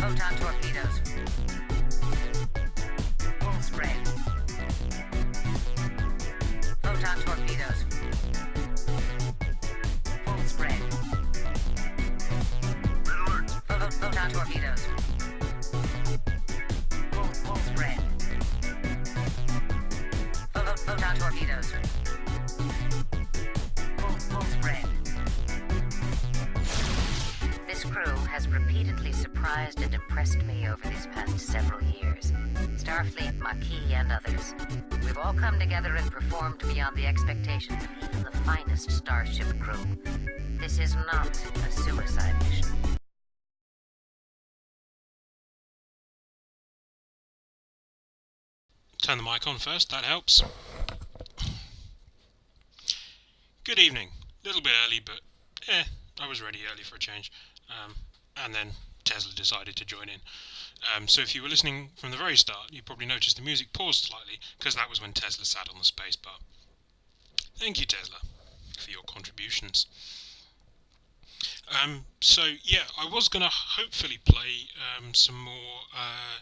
Photon torpedoes. Full spread. Photon torpedoes. Full spread. Photon torpedoes. Full spread. Photon torpedoes. Full spread. This crew has repeatedly surprised and impressed me over these past several years. Starfleet, Maquis, and others. We've all come together and performed beyond the expectations of even the finest starship crew. This is not a suicide mission. Turn the mic on first, that helps. Good evening. Little bit early, but I was ready early for a change. And then Tesla decided to join in. So if you were listening from the very start, you probably noticed the music paused slightly, because that was when Tesla sat on the spacebar. Thank you, Tesla, for your contributions. So yeah, I was going to hopefully play some more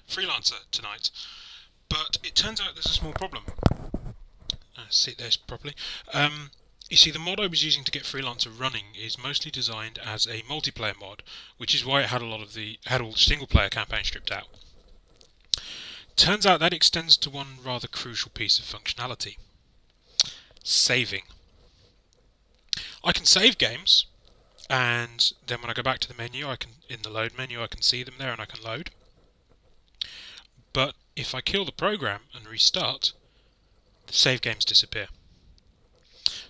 Freelancer tonight, but it turns out there's a small problem. See this properly. You see, the mod I was using to get Freelancer running is mostly designed as a multiplayer mod, which is why it had all the single-player campaign stripped out. Turns out that extends to one rather crucial piece of functionality: saving. I can save games, and then when I go back to the menu, in the load menu, I can see them there and I can load. But if I kill the program and restart, the save games disappear.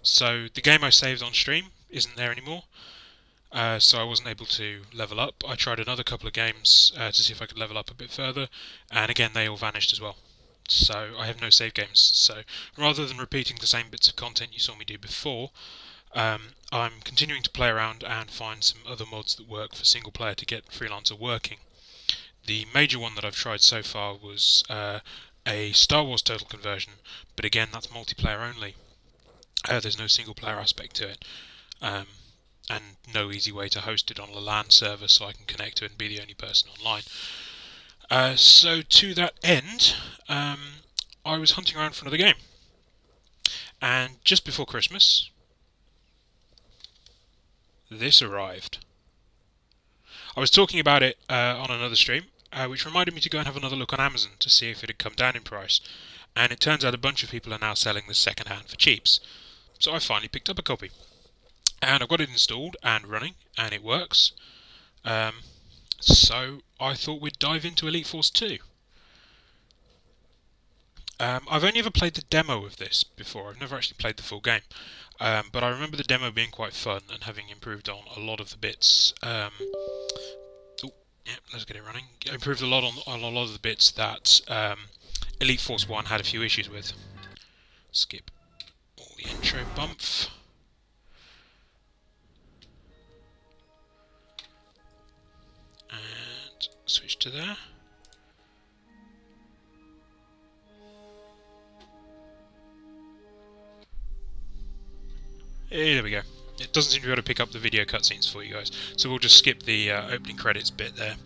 So the game I saved on stream isn't there anymore, so I wasn't able to level up. I tried another couple of games to see if I could level up a bit further, and again they all vanished as well. So I have no save games. So rather than repeating the same bits of content you saw me do before, I'm continuing to play around and find some other mods that work for single player to get Freelancer working. The major one that I've tried so far was a Star Wars Total Conversion, but again that's multiplayer only. There's no single player aspect to it, and no easy way to host it on a LAN server so I can connect to it and be the only person online. So to that end, I was hunting around for another game, and just before Christmas, this arrived. I was talking about it on another stream, which reminded me to go and have another look on Amazon to see if it had come down in price, and it turns out a bunch of people are now selling this second hand for cheaps. So I finally picked up a copy, and I've got it installed and running, and it works. So I thought we'd dive into Elite Force 2. I've only ever played the demo of this before. I've never actually played the full game, but I remember the demo being quite fun and having improved on a lot of the bits. Yeah, let's get it running. Improved a lot on a lot of the bits that Elite Force 1 had a few issues with. Skip all the intro bump. And switch to there. There we go. It doesn't seem to be able to pick up the video cutscenes for you guys, so we'll just skip the opening credits bit there.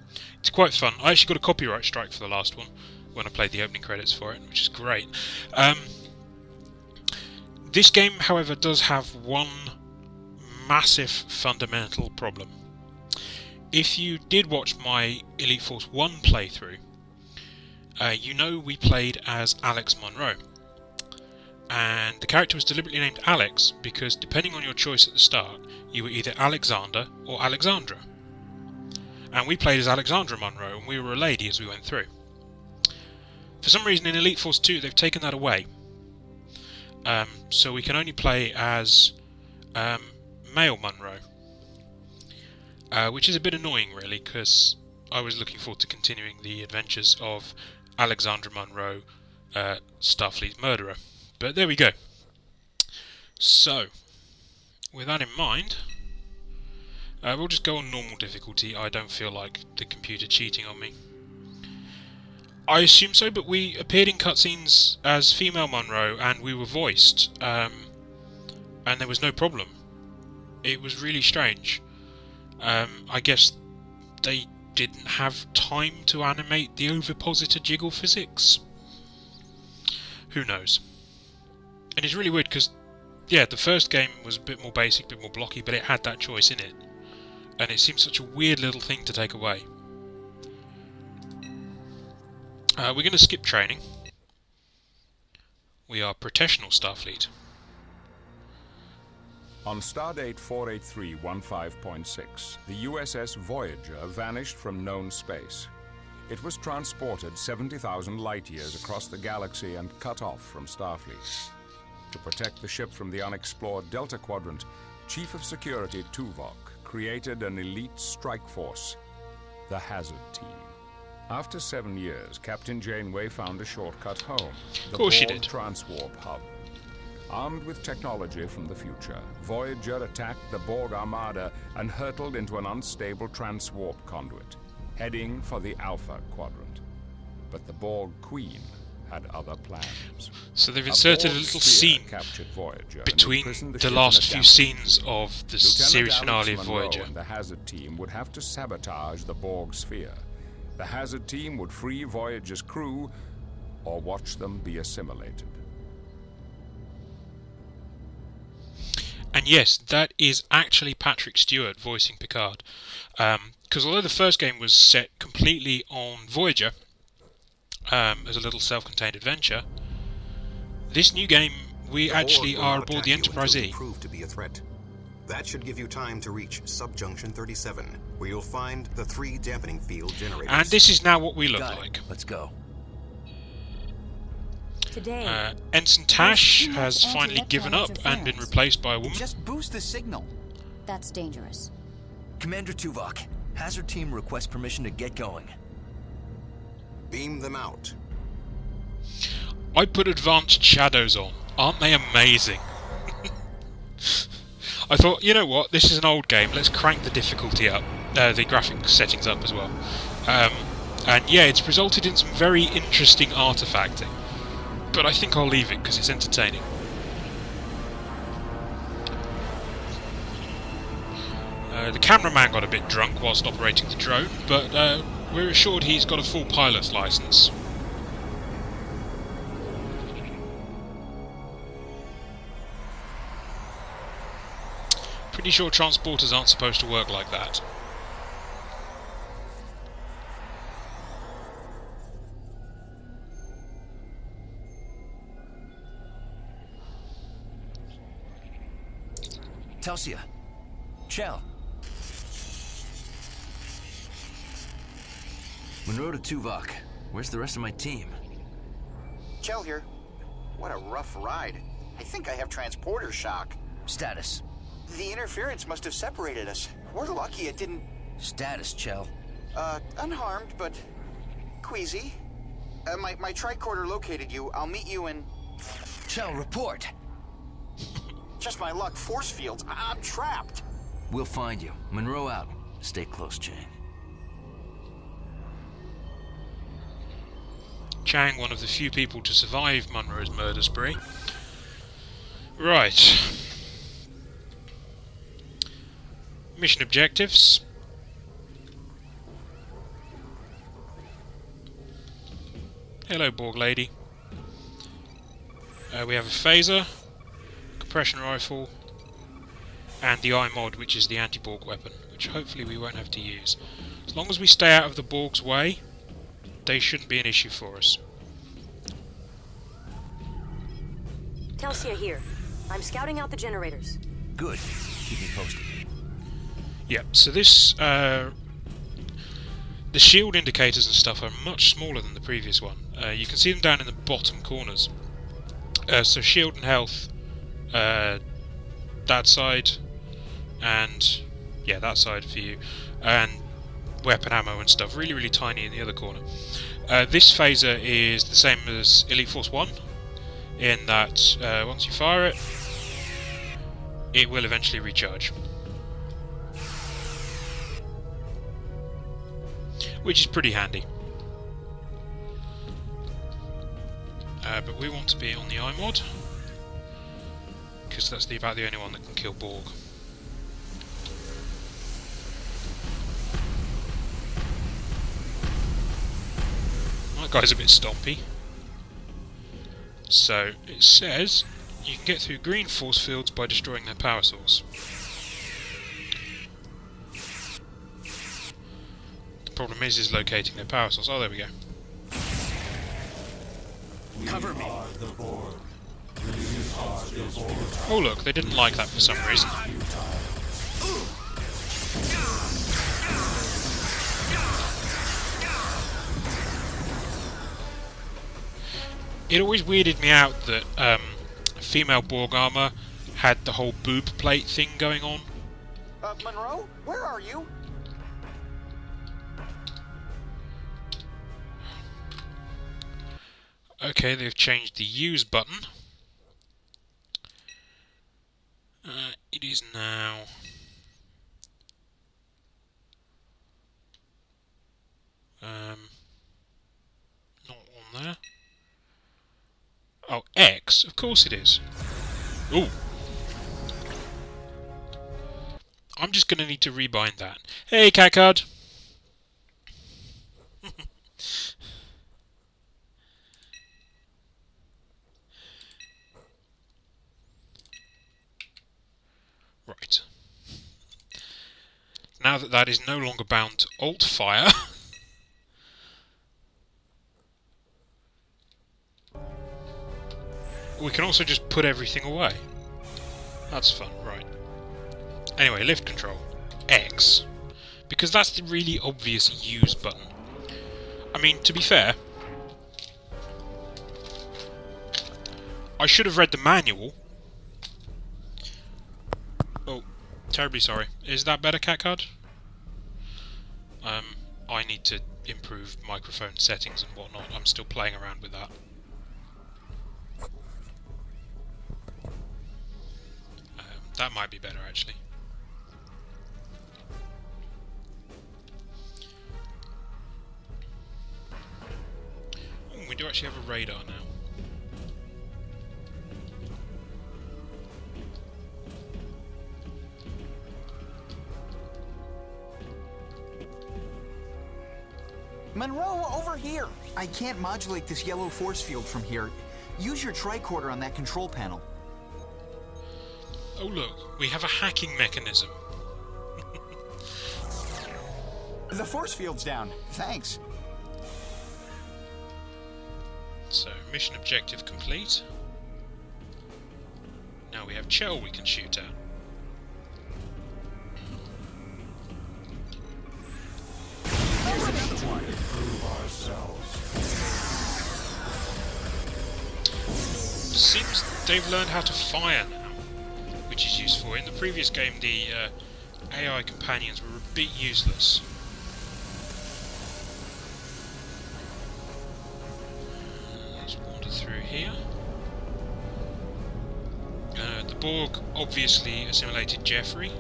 It's quite fun. I actually got a copyright strike for the last one when I played the opening credits for it, which is great. This game, however, does have one massive fundamental problem. If you did watch my Elite Force 1 playthrough, you know we played as Alex Monroe. And the character was deliberately named Alex because, depending on your choice at the start, you were either Alexander or Alexandra. And we played as Alexandra Monroe, and we were a lady as we went through. For some reason in Elite Force 2 they've taken that away. So we can only play as male Monroe. Which is a bit annoying really, because I was looking forward to continuing the adventures of Alexandra Monroe, Starfleet's murderer. But there we go. So, with that in mind, we'll just go on normal difficulty. I don't feel like the computer cheating on me. I assume so, but we appeared in cutscenes as female Monroe, and we were voiced, and there was no problem. It was really strange. I guess they didn't have time to animate the ovipositor jiggle physics. Who knows? And it's really weird because, yeah, the first game was a bit more basic, a bit more blocky, but it had that choice in it. And it seems such a weird little thing to take away. We're going to skip training. We are Protectional Starfleet. On Stardate 48315.6, the USS Voyager vanished from known space. It was transported 70,000 light-years across the galaxy and cut off from Starfleet. To protect the ship from the unexplored Delta Quadrant, Chief of Security Tuvok created an elite strike force, the Hazard Team. After 7 years, Captain Janeway found a shortcut home, the Borg Transwarp Hub. Armed with technology from the future, Voyager attacked the Borg Armada and hurtled into an unstable transwarp conduit, heading for the Alpha Quadrant. But the Borg Queen had other plans. So they've inserted a little scene between the last few scenes of the series finale of Voyager. And the Hazard Team would have to sabotage the Borg sphere. The Hazard Team would free Voyager's crew or watch them be assimilated. And yes, that is actually Patrick Stewart voicing Picard. Because although the first game was set completely on Voyager, as a little self-contained adventure, this new game, we actually are aboard the Enterprise E. Proved to be a threat. That should give you time to reach Subjunction 37, where you'll find the 3 dampening field generators. And this is now what we look like. Let's go. Today, Ensign Tash has finally given up and been replaced by a woman. Just boost the signal. that's dangerous. Commander Tuvok, Hazard Team requests permission to get going. Beam them out. I put advanced shadows on. Aren't they amazing? I thought, you know what, this is an old game, let's crank the difficulty up, the graphic settings up as well. And yeah, it's resulted in some very interesting artifacting. But I think I'll leave it because it's entertaining. The cameraman got a bit drunk whilst operating the drone, but we're assured he's got a full pilot's license. Pretty sure transporters aren't supposed to work like that. Telsia. Chell. Monroe to Tuvok. Where's the rest of my team? Chell here. What a rough ride. I think I have transporter shock. Status. The interference must have separated us. We're lucky it didn't... Status, Chell. Unharmed, but queasy. My tricorder located you. I'll meet you in... Chell, report! Just my luck. Force fields. I'm trapped. We'll find you. Monroe out. Stay close, Chang. Chang, one of the few people to survive Monroe's murder spree. Right. Mission objectives. Hello, Borg lady. We have a phaser, compression rifle, and the iMod, which is the anti-Borg weapon, which hopefully we won't have to use. As long as we stay out of the Borg's way, they shouldn't be an issue for us. Telsia here. I'm scouting out the generators. Good. Keep me posted. Yep, so this, the shield indicators and stuff are much smaller than the previous one. You can see them down in the bottom corners. So shield and health, that side, and yeah, that side for you, and weapon ammo and stuff, really, really tiny in the other corner. This phaser is the same as Elite Force 1, in that once you fire it, it will eventually recharge. Which is pretty handy. But we want to be on the iMod, because that's about the only one that can kill Borg. That guy's a bit stompy. So, it says you can get through green force fields by destroying their power source. The problem is locating their power source. Oh, there we go. Cover me. Oh look, they didn't like that for some reason. It always weirded me out that female Borg armor had the whole boob plate thing going on. Monroe? Where are you? Okay, they've changed the use button. It is now... not on there. Oh, X? Of course it is. Ooh. I'm just going to need to rebind that. Hey, cat card. Right. Now that that is no longer bound to alt fire, we can also just put everything away. That's fun, right. Anyway, lift control. X. Because that's the really obvious use button. I mean, to be fair, I should have read the manual. Oh, terribly sorry. Is that better, cat card? I need to improve microphone settings and whatnot. I'm still playing around with that. That might be better, actually. Oh, we do actually have a radar now. Monroe, over here! I can't modulate this yellow force field from here. Use your tricorder on that control panel. Oh look, we have a hacking mechanism. The force field's down. Thanks. So, mission objective complete. Now we have Chell we can shoot at. Seems they've learned how to fire now, which is useful. In the previous game, the AI companions were a bit useless. Let's wander through here. The Borg obviously assimilated Jeffrey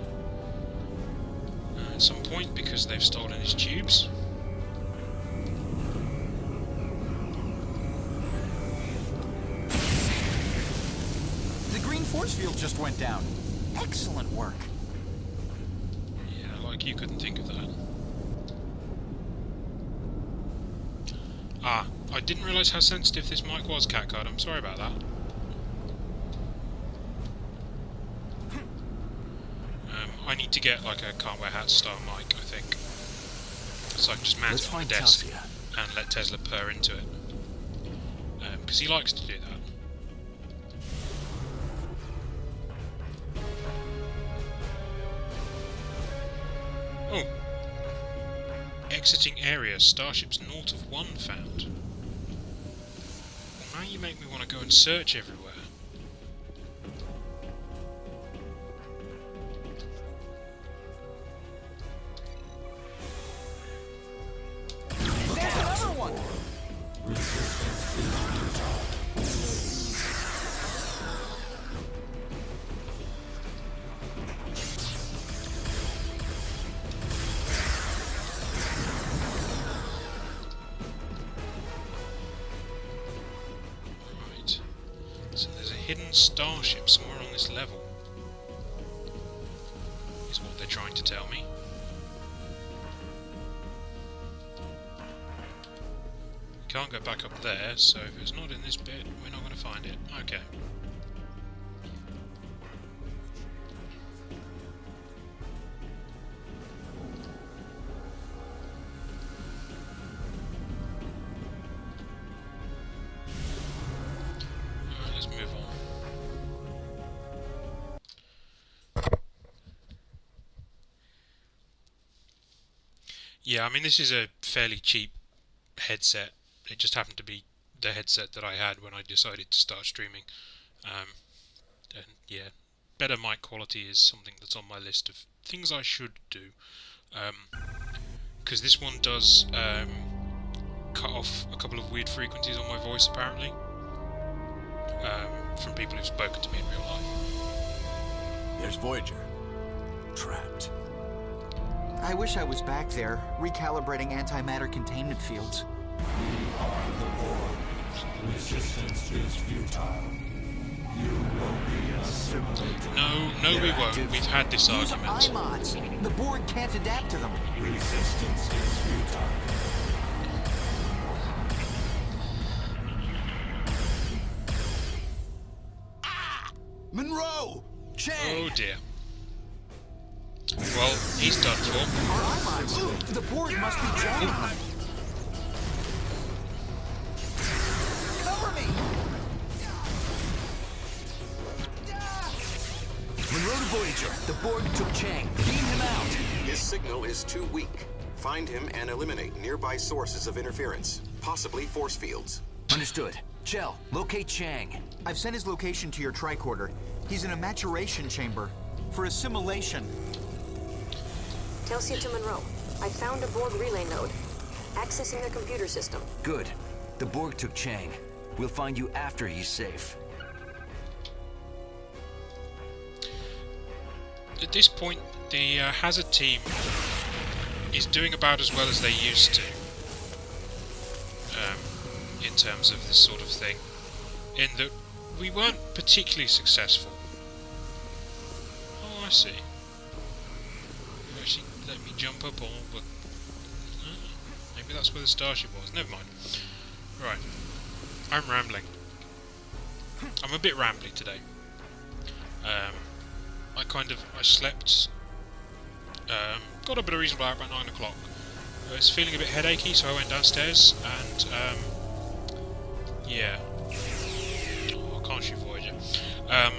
at some point because they've stolen his tubes. Force field just went down. Excellent work. Yeah, like you couldn't think of that. Ah, I didn't realise how sensitive this mic was, cat card. I'm sorry about that. I need to get like a can't wear hats style mic, I think. So I can just mount it on the desk and let Tesla purr into it. Because he likes to do that. Oh. Exiting area. Starships north of 1 found. Well, now you make me want to go and search everywhere. There's another one! Hidden starship somewhere on this level is what they're trying to tell me. Can't go back up there, so if it's not in this bit, we're not going to find it. Okay. Alright, let's move on. Yeah, I mean, this is a fairly cheap headset. It just happened to be the headset that I had when I decided to start streaming. And yeah, better mic quality is something that's on my list of things I should do. Because this one does cut off a couple of weird frequencies on my voice, apparently. From people who've spoken to me in real life. There's Voyager. Trapped. I wish I was back there, recalibrating antimatter containment fields. We are the Borg. Resistance is futile. You will be assimilated. No, we won't. We've had this Use argument. IMODs. The Borg can't adapt to them. Resistance is futile. Monroe! Chang! Oh dear. Well, he's done for. Our IMODs. The Borg must be jamming them. Cover me! Monroe to Voyager. The Borg took Chang. Beam him out. His signal is too weak. Find him and eliminate nearby sources of interference, possibly force fields. Understood. Chell, locate Chang. I've sent his location to your tricorder. He's in a maturation chamber. For assimilation. Telsia to Monroe. I found a Borg relay node. Accessing the computer system. Good. The Borg took Chang. We'll find you after he's safe. At this point, the Hazard team is doing about as well as they used to. In terms of this sort of thing. In that we weren't particularly successful. Oh, I see. You actually let me jump up on, but maybe that's where the starship was. Never mind. Right. I'm rambling. I'm a bit rambly today. I slept. Got up at a reasonable hour, about 9 o'clock. I was feeling a bit headachy, so I went downstairs and yeah. Oh, I can't shoot Voyager. I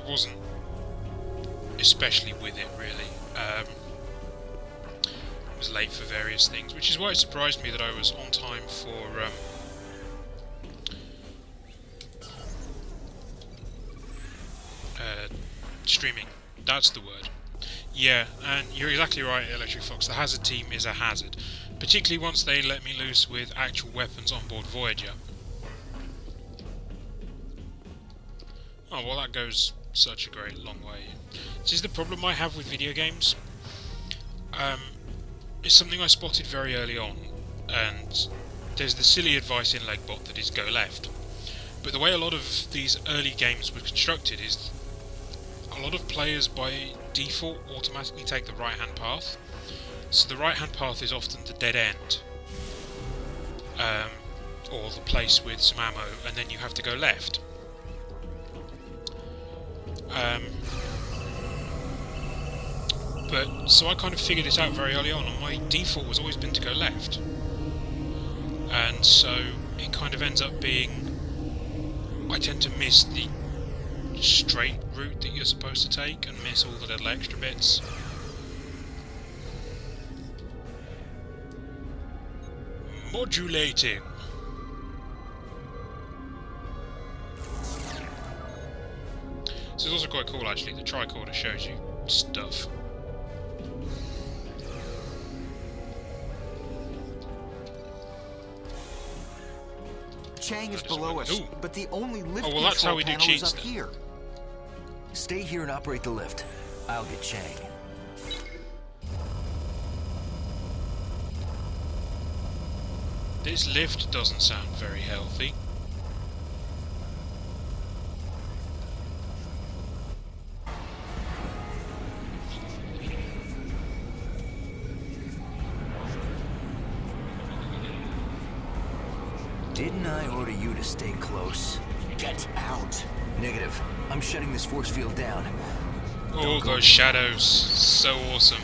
wasn't especially with it, really. I was late for various things, which is why it surprised me that I was on time for streaming. That's the word. Yeah, and you're exactly right, Electric Fox. The Hazard team is a hazard. Particularly once they let me loose with actual weapons on board Voyager. Oh, well, that goes such a great long way. This is the problem I have with video games. It's something I spotted very early on, and there's the silly advice in Legbot that is go left. But the way a lot of these early games were constructed is a lot of players by default automatically take the right-hand path. So the right-hand path is often the dead end, or the place with some ammo, and then you have to go left. But so I kind of figured this out very early on, and my default has always been to go left. And so it kind of ends up being, I tend to miss the straight route that you're supposed to take and miss all the little extra bits. Modulating. So it's also quite cool, actually. The tricorder shows you stuff. Chang is below us, but the only lift well, that's how we do panel cheats, is up then. here. Stay here and operate the lift. I'll get Chang. This lift doesn't sound very healthy. Didn't I order you to stay close? Get out. Negative. I'm shutting this force field down. Oh, those shadows. So awesome.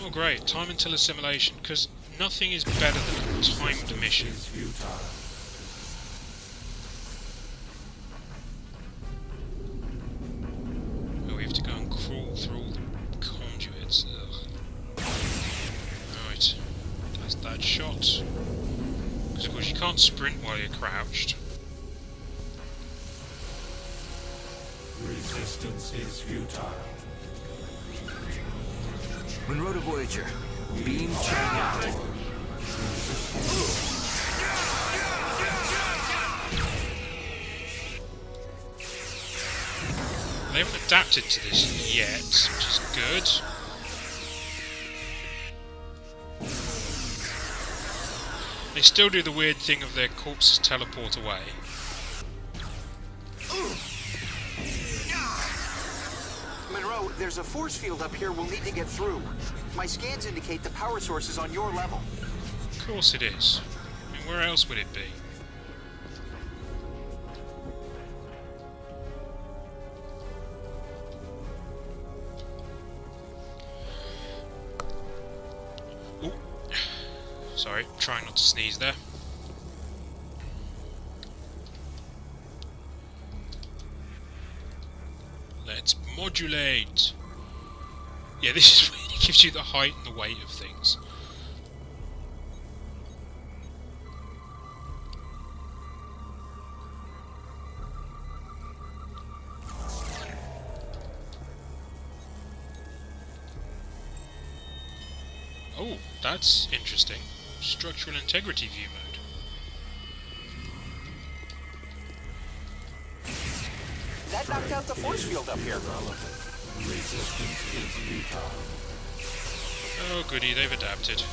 Oh, great. Time until assimilation, because nothing is better than a timed mission. Oh, we have to go and crawl through all the conduits. Ugh. Right. That's that shot. Because, of course, you can't sprint while you're crouched. Resistance is futile. Monroe to Voyager. Beam Chang out. They haven't adapted to this yet, which is good. They still do the weird thing of their corpses teleport away. Monroe, there's a force field up here we'll need to get through. My scans indicate the power source is on your level. Of course it is. I mean, where else would it be? Ooh. Sorry, trying not to sneeze there. Let's modulate. Yeah, this is really gives you the height and the weight of things. Oh, that's interesting. Structural integrity view mode. That knocked out the force field up here. Oh goody, they've adapted.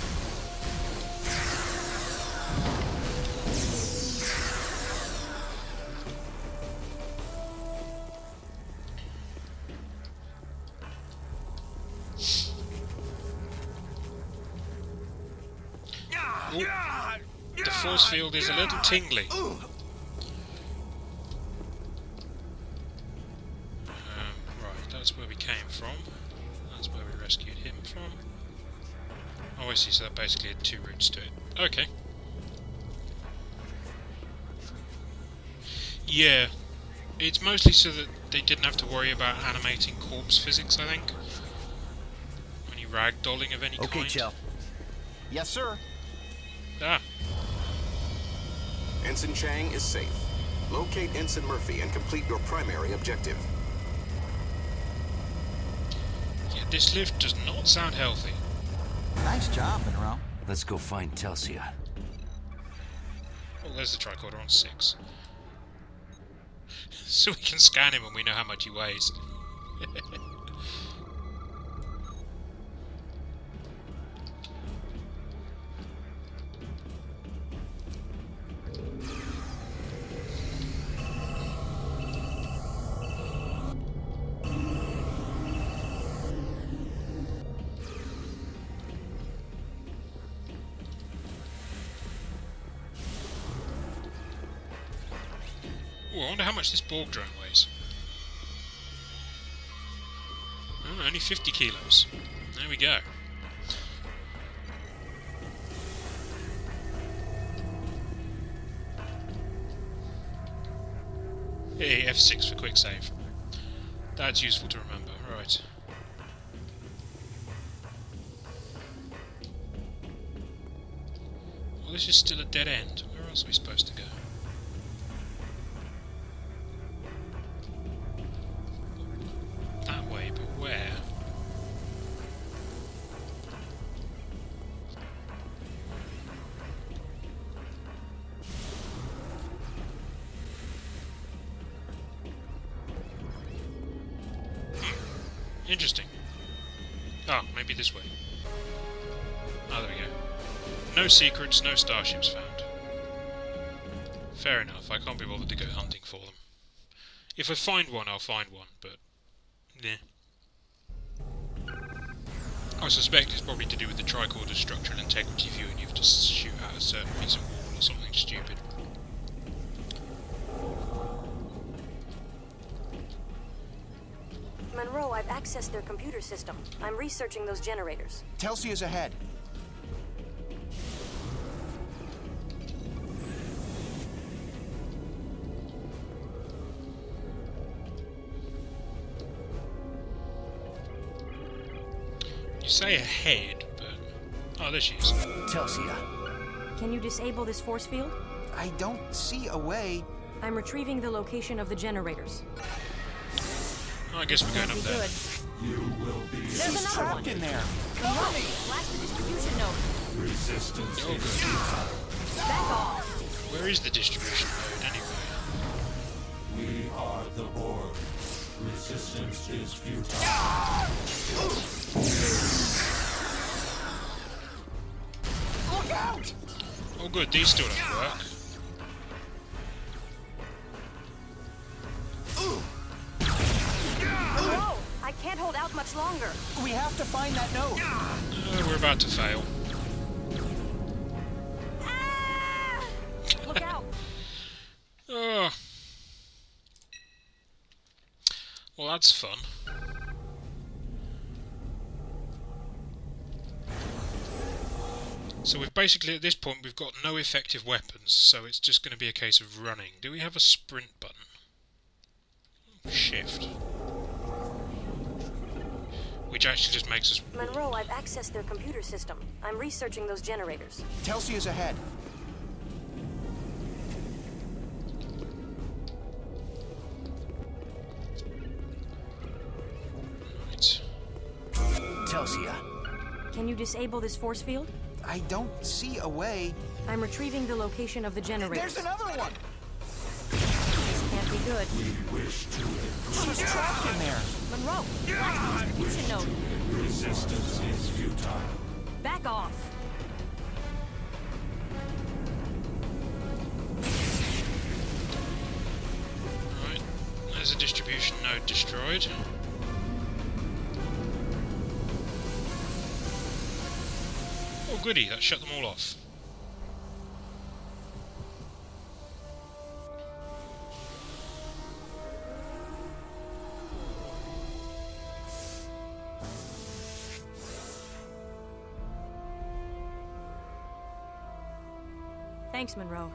Ooh, the force field is a little tingly. Right, that's where we came from. That's where we rescued him from. Oh, I see, so that basically had two routes to it. Okay. Yeah, it's mostly so that they didn't have to worry about animating corpse physics, I think. Any ragdolling of any kind. Okay, Chow. Yes, sir. Ah. Ensign Chang is safe. Locate Ensign Murphy and complete your primary objective. Yeah, this lift does not sound healthy. Nice job, Monroe. Let's go find Telsia. Oh, there's the tricorder on 6. So we can scan him and we know how much he weighs. Ooh, I wonder how much this Borg drone weighs. Oh, only 50 kilos. There we go. Hey, F6 for quick save. That's useful to remember. Right. Well, this is still a dead end. Where else are we supposed to go? That way, but where? Interesting. Oh, maybe this way. Oh, there we go. No secrets, no starships found. Fair enough, I can't be bothered to go hunting for them. If I find one, I'll find one, but... yeah. I suspect it's probably to do with the tricorder structural integrity view and you have to shoot at a certain piece of wall or something stupid. Monroe, I've accessed their computer system. I'm researching those generators. Telsia's ahead. You say ahead, but... Oh, there she is. Telsia. Can you disable this force field? I don't see a way. I'm retrieving the location of the generators. Oh, I guess we're going up Be there. good. You will be There's another one. Trapped in there. Monroe, blast the distribution node. resistance. Oh, good. Back off. Where is the distribution node, anyway? We are the Borg. Resistance is futile. Look out! Oh, good, these still don't work. Monroe, I can't hold out much longer. We have to find that node. We're about to fail. Ah! Look out. Oh. Well, that's fun. So we've basically, at this point, we've got no effective weapons, so it's just going to be a case of running. Do we have a sprint button? Shift. Which actually just makes us... Monroe, I've accessed their computer system. I'm researching those generators. Telsia's ahead. Right. Telsia. Can you disable this force field? I don't see a way. I'm retrieving the location of the generators. There's another one. This can't be good. We wish to She's trapped in there. Monroe, blast the distribution node. resistance is futile. Back off. Right. There's a distribution node destroyed. Oh goody, that shut them all off. Thanks, Monroe.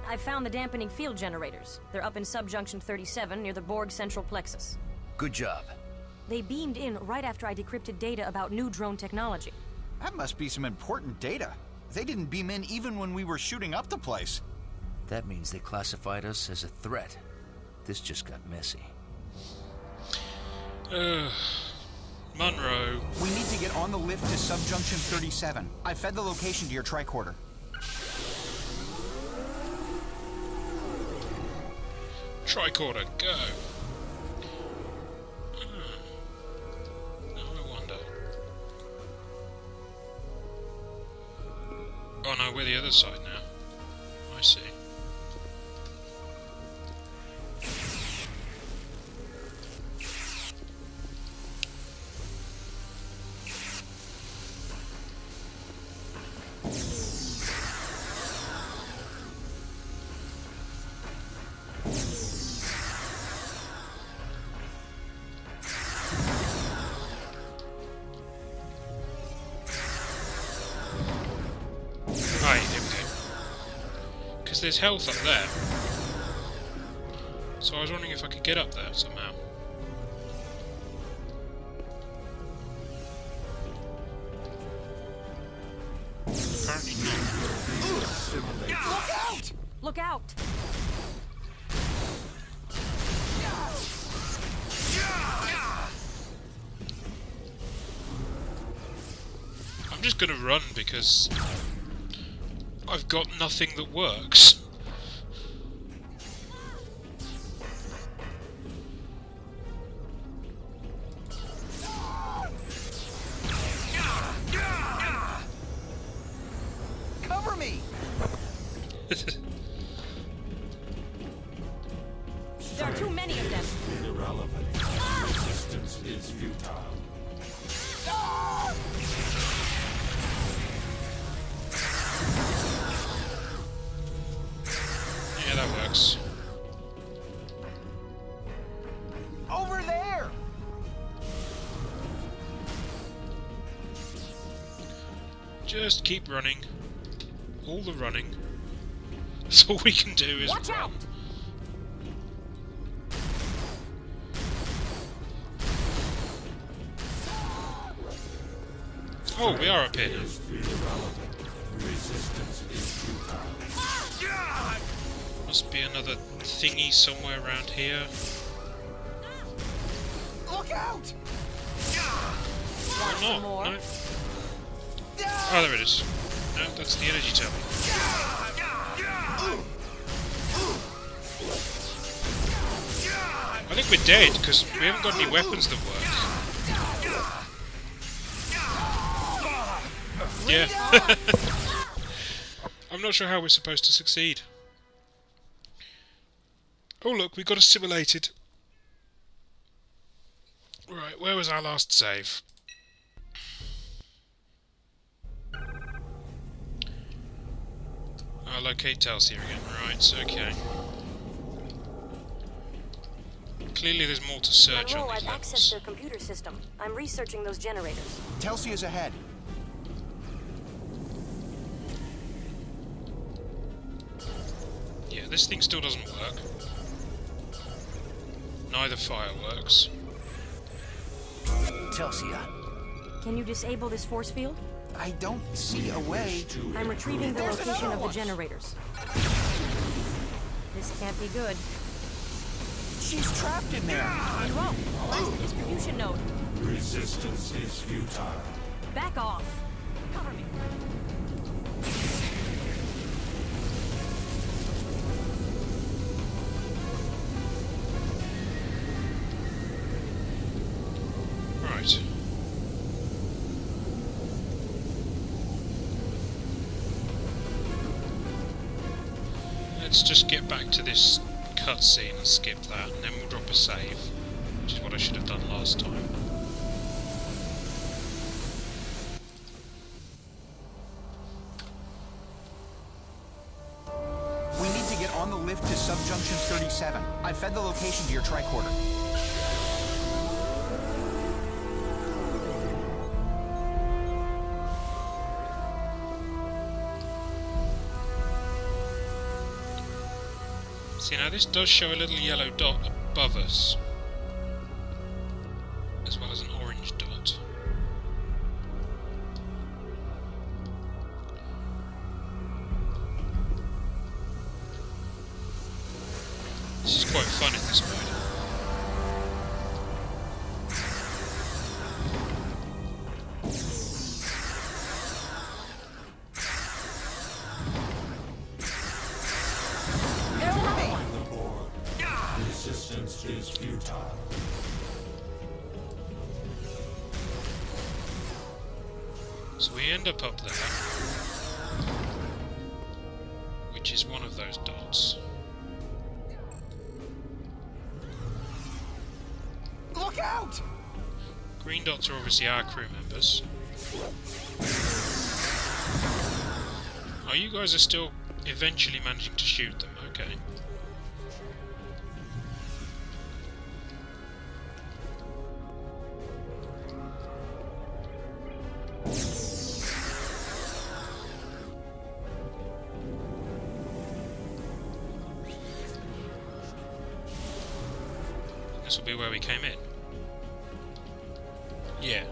I found the dampening field generators. They're up in subjunction 37 near the Borg central plexus. Good job. They beamed in right after I decrypted data about new drone technology. That must be some important data. They didn't beam in even when we were shooting up the place. That means they classified us as a threat. This just got messy. Monroe. We need to get on the lift to subjunction 37. I fed the location to your tricorder. Tricorder, go! Now I wonder... Oh no, we're the other side now. I see. Right, here we go. Because there's health up there. So I was wondering if I could get up there somehow. Apparently not. Look out! Look out! I'm just gonna run because I've got nothing that works. Cover me! There are too many of them. Irrelevant. Resistance is futile. Just keep running. All the running. That's all we can do is Watch run. out! Oh, we are up here. Must be another thingy somewhere around here. Look out! Or not. more? No. Oh, there it is. No, that's the energy tower. I think we're dead because we haven't got any weapons that work. Yeah. I'm not sure how we're supposed to succeed. Oh look, we got assimilated. Right, where was our last save? I'll locate Telsey again. Right, okay. Clearly there's more to search Monroe, on these I've accessed levels. their computer system. I'm researching those generators. Telsey is ahead. Yeah, this thing still doesn't work. Neither fire works. Telsia. Can you disable this force field? I don't see a way. I'm retrieving the There's location another of the one. generators. This can't be good. She's trapped in there. Monroe, where's the distribution node? Resistance is futile. Back off. Cover me. Right. Let's just get back to this cutscene and skip that, and then we'll drop a save, which is what I should have done last time. We need to get on the lift to subjunction 37. I fed the location to your tricorder. See, now this does show a little yellow dot above us, as well as an orange dot. This is quite fun in this mode. Resistance is futile. So we end up there, which is one of those dots. Look out! Green dots are obviously our crew members. Oh, you guys are still eventually managing to shoot them, okay. This will be where we came in. Yeah.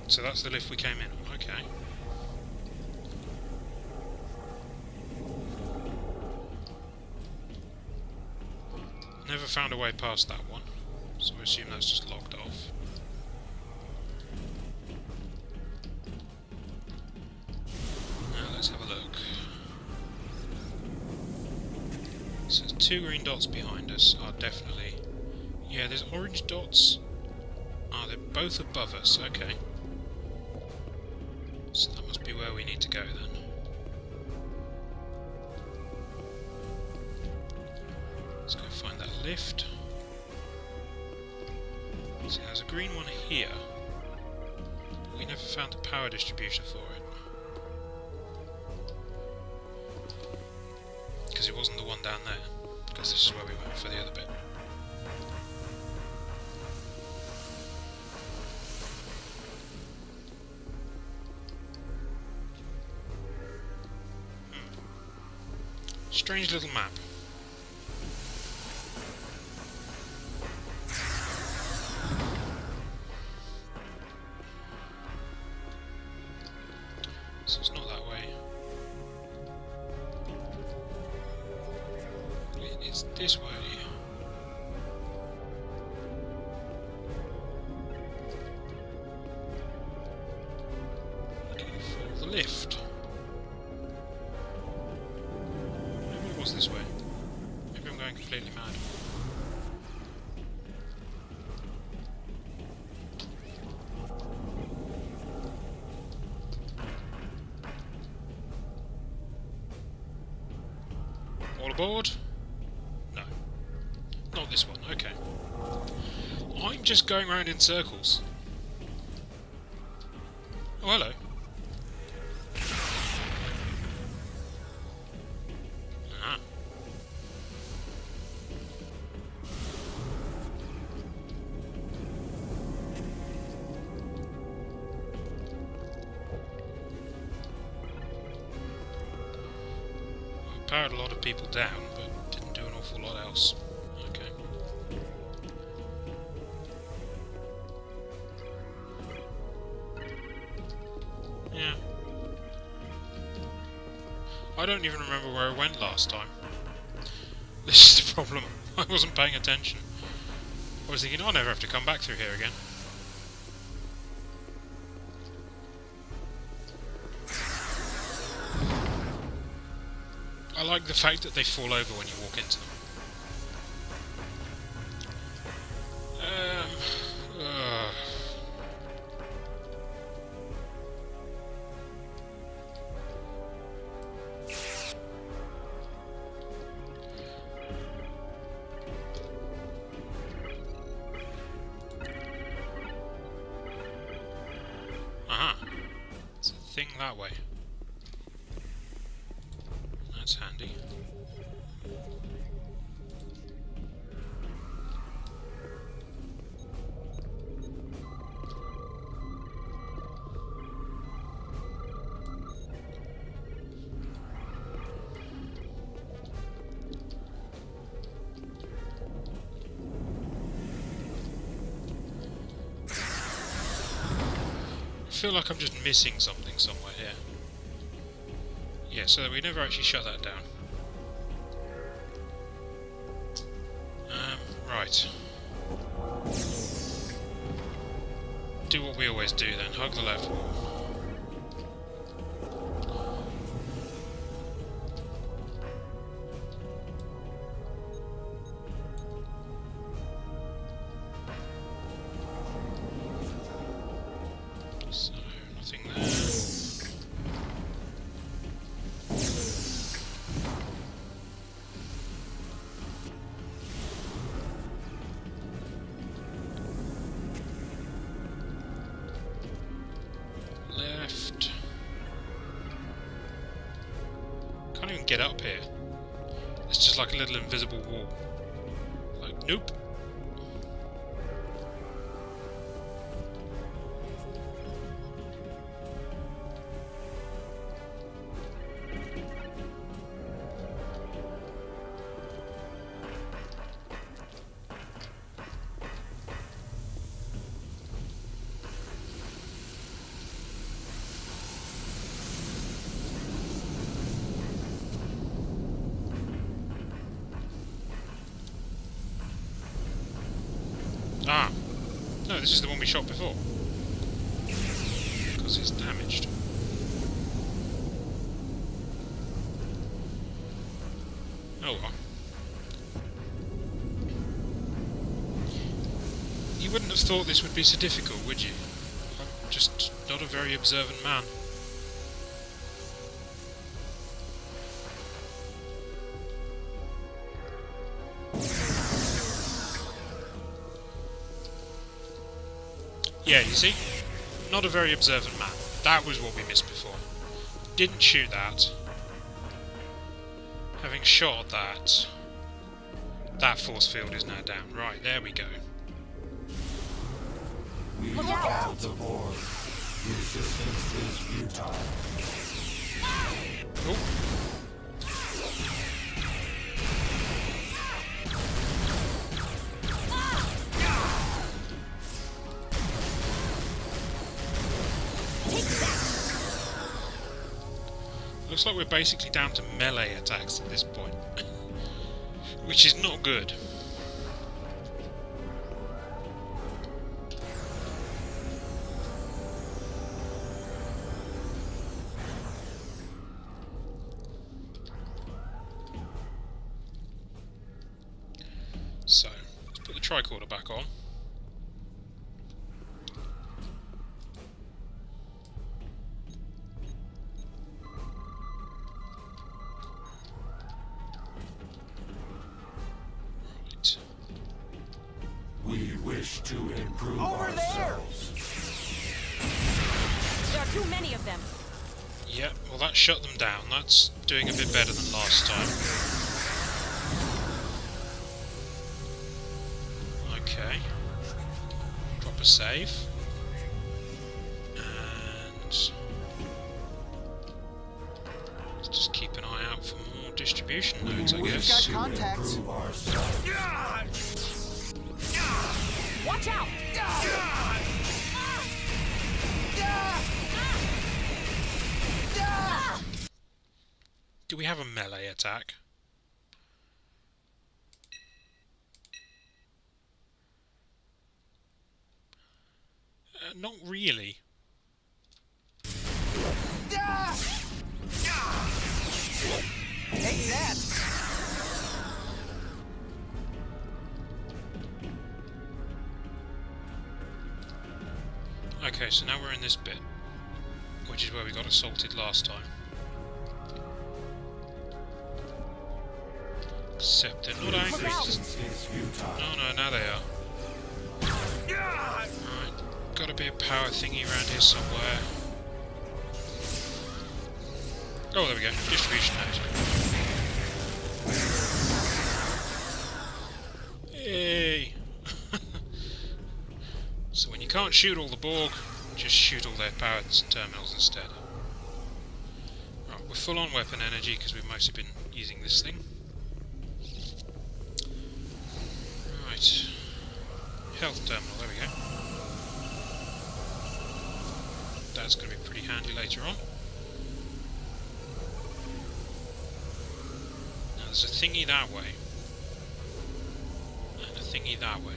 So that's the lift we came in on, okay. Never found a way past that one, so I assume that's just locked off. Now let's have a look. So there's two green dots behind us are definitely... Yeah, there's orange dots. Ah, they're both above us, okay. So that must be where we need to go then. Let's go find that lift. So there's a green one here. We never found the power distributor for it. Because it wasn't the one down there. Because this is where we went for the other bit. Strange little map. So it's not that way. It's this way. Looking for the lift. Maybe it was this way. Maybe I'm going completely mad. All aboard? No. Not this one, okay. I'm just going round in circles. Oh, hello. Ah. Powered a lot of people down, but didn't do an awful lot else. Okay. Yeah. I don't even remember where I went last time. This is the problem. I wasn't paying attention. I was thinking, I'll never have to come back through here again. I like the fact that they fall over when you walk into them. Aha! It's a thing that way. That's handy. I feel like I'm just missing something somewhere here. Yeah, so we never actually shut that down. Right. Do what we always do then, hug the left wall. So, nothing there. Left. Can't even get up here. It's just like a little invisible wall. Like, nope. Ah! No, this is the one we shot before. Because it's damaged. Oh well. You wouldn't have thought this would be so difficult, would you? I'm just not a very observant man. Yeah, you see? Not a very observant man. That was what we missed before. Didn't shoot that. Having shot that, that force field is now down. Right, there we go. We have to board. Resistance is futile. Oh. Looks like we're basically down to melee attacks at this point. Which is not good. So, let's put the tricorder back on. Right. We wish to improve Over there! ourselves. There are too many of them. Yeah, well that shut them down. That's doing a bit better than last time. Okay. Drop a save. And let's just keep an eye out for more distribution nodes, I We've guess. got contacts. Improve ourselves. Watch out! Do we have a melee attack? Not really. Take that! Okay, so now we're in this bit, which is where we got assaulted last time. Except they're not angry. Resistance is futile. No, now they are. Right, gotta be a power thingy around here somewhere. Oh, there we go. Distribution node. Yay! So when you can't shoot all the Borg, just shoot all their power terminals instead. Right, we're full on weapon energy because we've mostly been using this thing. Right. Health terminal, there we go. That's going to be pretty handy later on. Now there's a thingy that way. And a thingy that way.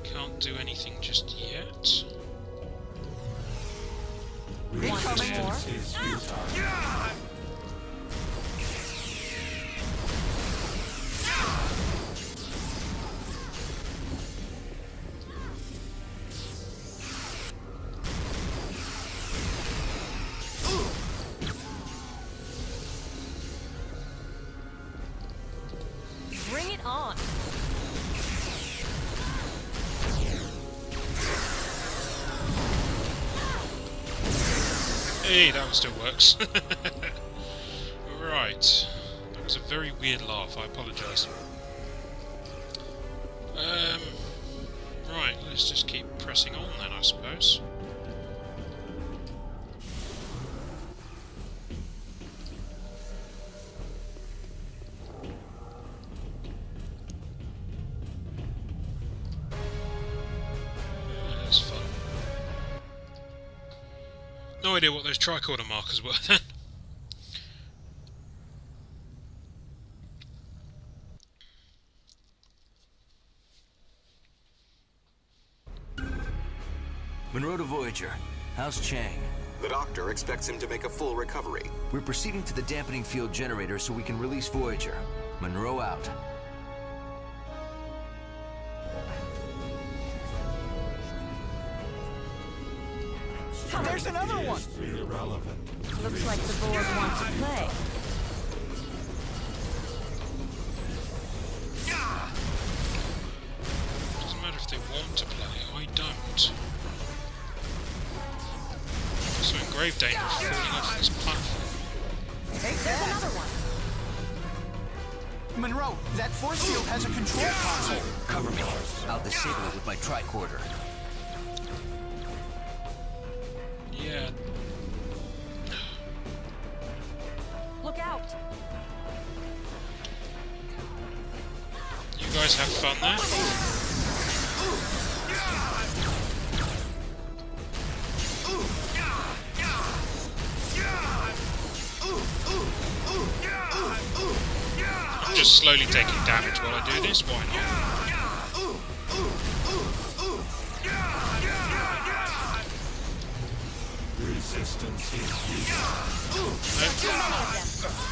Can't do anything just yet. Resistance is futile. Bring it on. Hey, that one still works. Right. That was a very weird laugh, I apologise. Right, let's just keep pressing on then, I suppose. That's fun. No idea what those tricorder markers were then. Monroe to Voyager. How's Chang? The doctor expects him to make a full recovery. We're proceeding to the dampening field generator so we can release Voyager. Monroe out. There's another one! Irrelevant. Looks like the Borg want to play. Doesn't matter if they want to play, I don't. I'm also in grave danger of falling off this platform. Take There's that! another one. Monroe, that force field has a control console. Cover me. I'll disable it with my tricorder. Yeah. guys have fun there. I'm just slowly taking damage while I do this, why not? Resistance is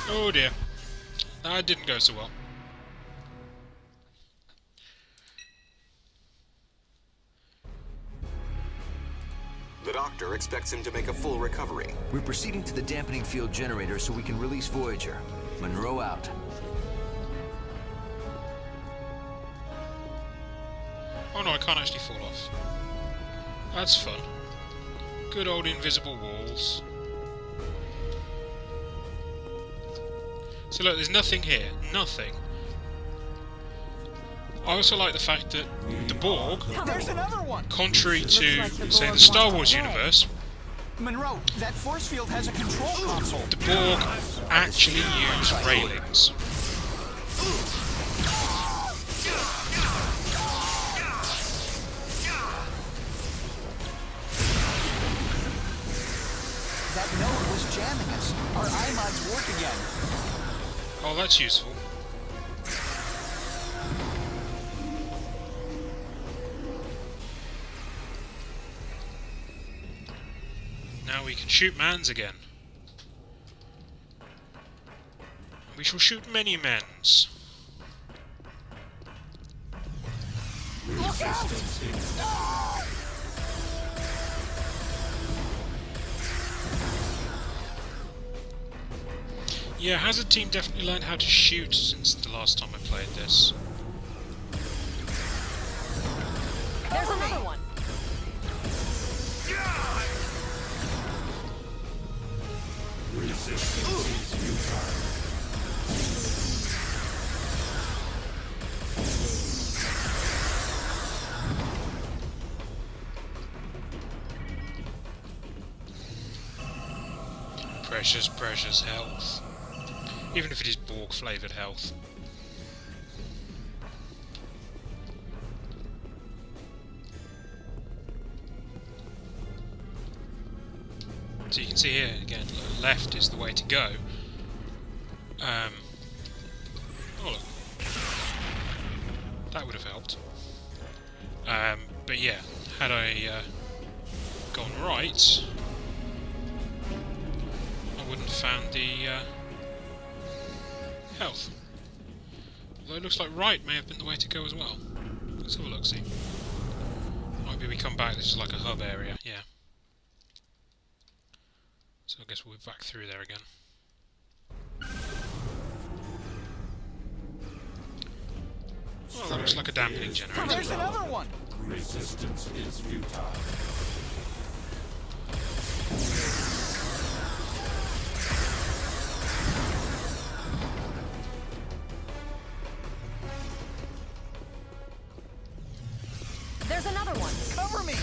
Oh dear. That didn't go so well. The doctor expects him to make a full recovery. We're proceeding to the dampening field generator so we can release Voyager. Monroe out. Oh no, I can't actually fall off. That's fun. Good old invisible walls. So look, there's nothing here. Nothing. I also like the fact that the Borg, There's another one! contrary to, like the say, Borg the Star wants Wars to play. universe, Monroe, that force field has a control console. the Borg actually use railings. That node was jamming us. Our iMods work again. Oh, that's useful. Now we can shoot mans again. We shall shoot many mans. Yeah, has the team definitely learned how to shoot since the last time I played this? There's another one. resistance is futile. Precious, precious health. Even if it is Borg flavoured health. So you can see here, again, left is the way to go. Oh look. That would have helped. But yeah, had I gone right, I wouldn't have found the health. Although it looks like right may have been the way to go as well. Let's have a look, see. Maybe we come back, this is like a hub area, yeah. So I guess we'll be back through there again. Well, that looks like a dampening generator. There's another one! Resistance is futile. There's another one. Cover me!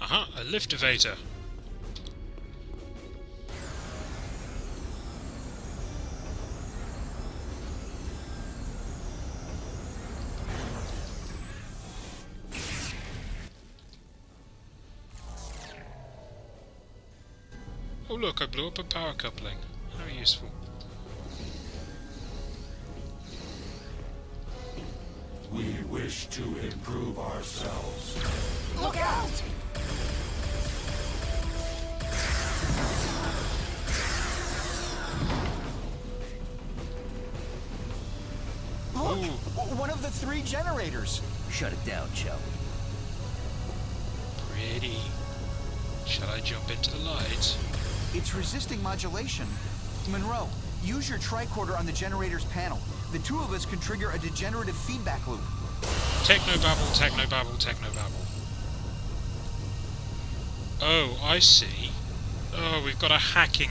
Aha, a lift evator. Oh look, I blew up a power coupling. How useful. We wish to improve ourselves. Look out! Look! Ooh. One of the 3 generators. Shut it down, shall we? Pretty. Shall I jump into the light? It's resisting modulation. Monroe, use your tricorder on the generator's panel. The 2 of us can trigger a degenerative feedback loop. Technobabble, technobabble, technobabble. Oh, I see. Oh, we've got a hacking.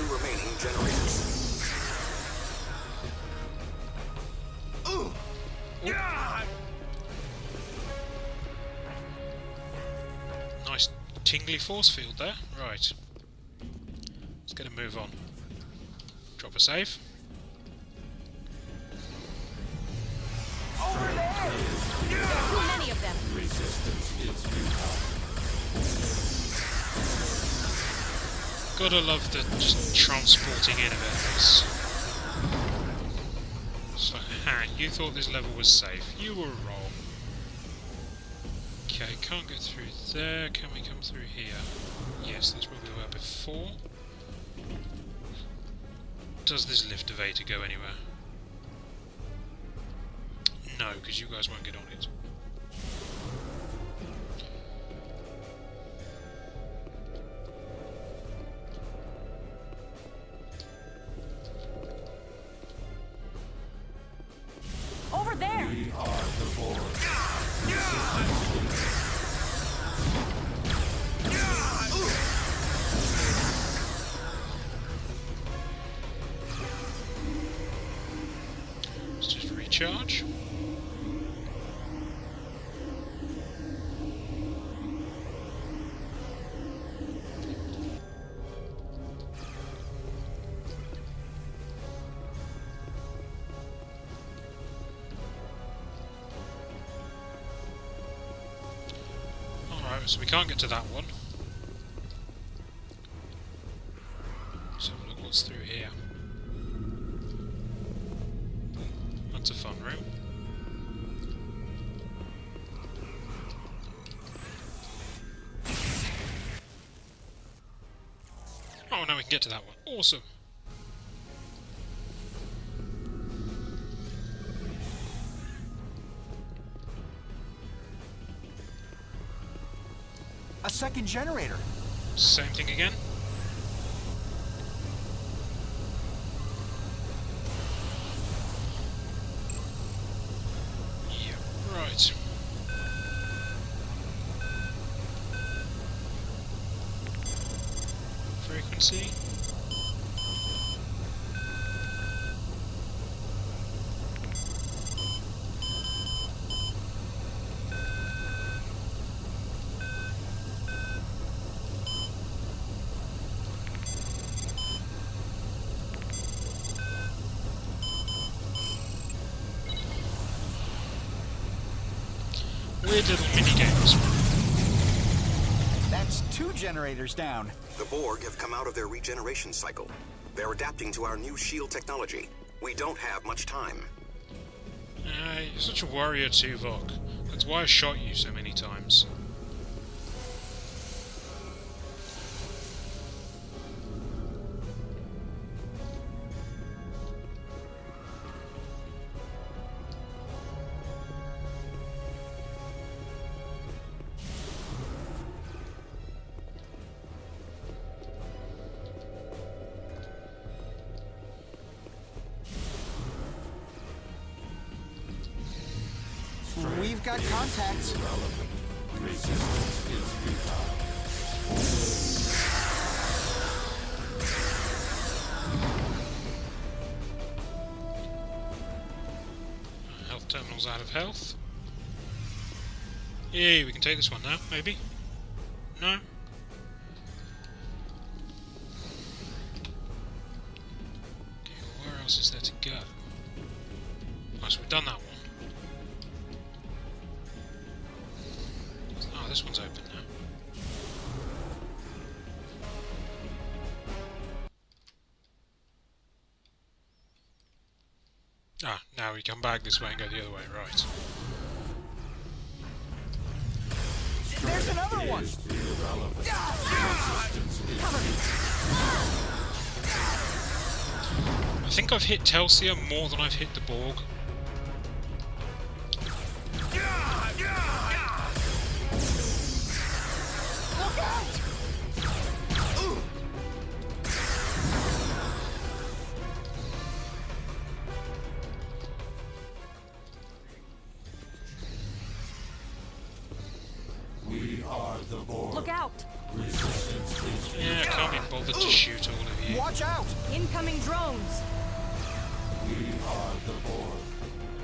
2 remaining generators. Nice tingly force field there. Right. Let's get a move on. Drop a save. Over there! Too many of them. Resistance is futile. Gotta love the just transporting in of it. So, you thought this level was safe. You were wrong. Okay, can't get through there. Can we come through here? Yes, that's where we were before. Does this lift elevator go anywhere? No, because you guys won't get on it. Over there! We are the Borg. Let's just recharge. So we can't get to that one. So look what's through here. That's a fun room. Oh, now we can get to that one. Awesome. A second generator. Same thing again. Yeah, right. Frequency. Weird little mini-games. That's 2 generators down. The Borg have come out of their regeneration cycle. They're adapting to our new shield technology. We don't have much time. You're such a warrior, Tuvok. That's why I shot you so many times. We've got contacts. Resistance is futile. Health terminal's out of health. Yay, we can take this one now, maybe? No? Okay, well, where else is there to go? Oh, so we've done that one. Oh, this one's open now. Ah, now we come back this way and go the other way, right. There's another one! I think I've hit Telsia more than I've hit the Borg. Look out! We are the Borg. Look out! Resistance is Yeah, I can't be bothered to shoot all of you. Watch out! Incoming drones! We are the Borg.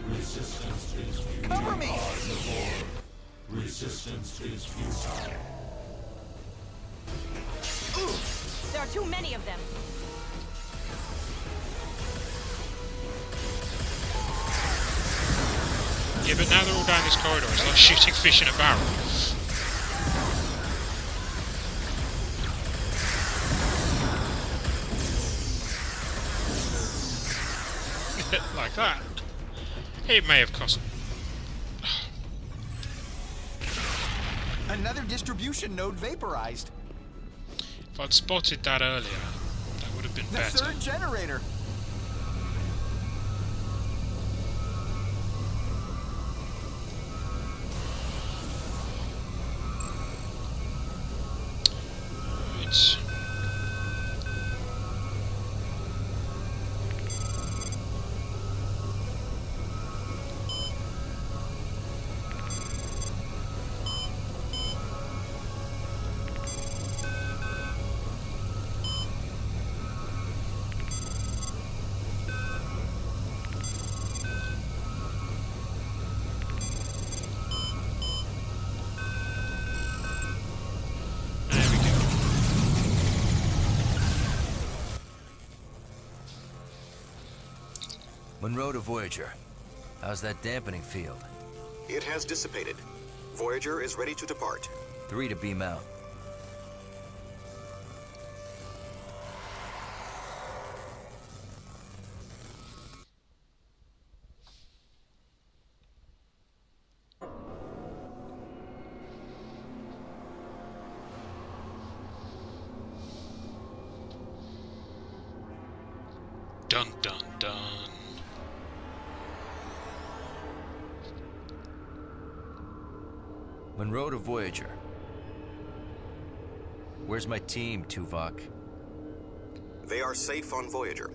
Resistance is futile. Cover me! We are the Borg. Resistance is futile. There are too many of them. Yeah, but now they're all down this corridor. It's like shooting fish in a barrel. Like that. It may have cost. Another distribution node vaporized. If I'd spotted that earlier, that would have been The better. third generator. It's there we go. Monroe to Voyager. How's that dampening field? It has dissipated. Voyager is ready to depart. 3 to beam out. Dun dun dun. Monroe to Voyager. Where's my team, Tuvok? They are safe on Voyager.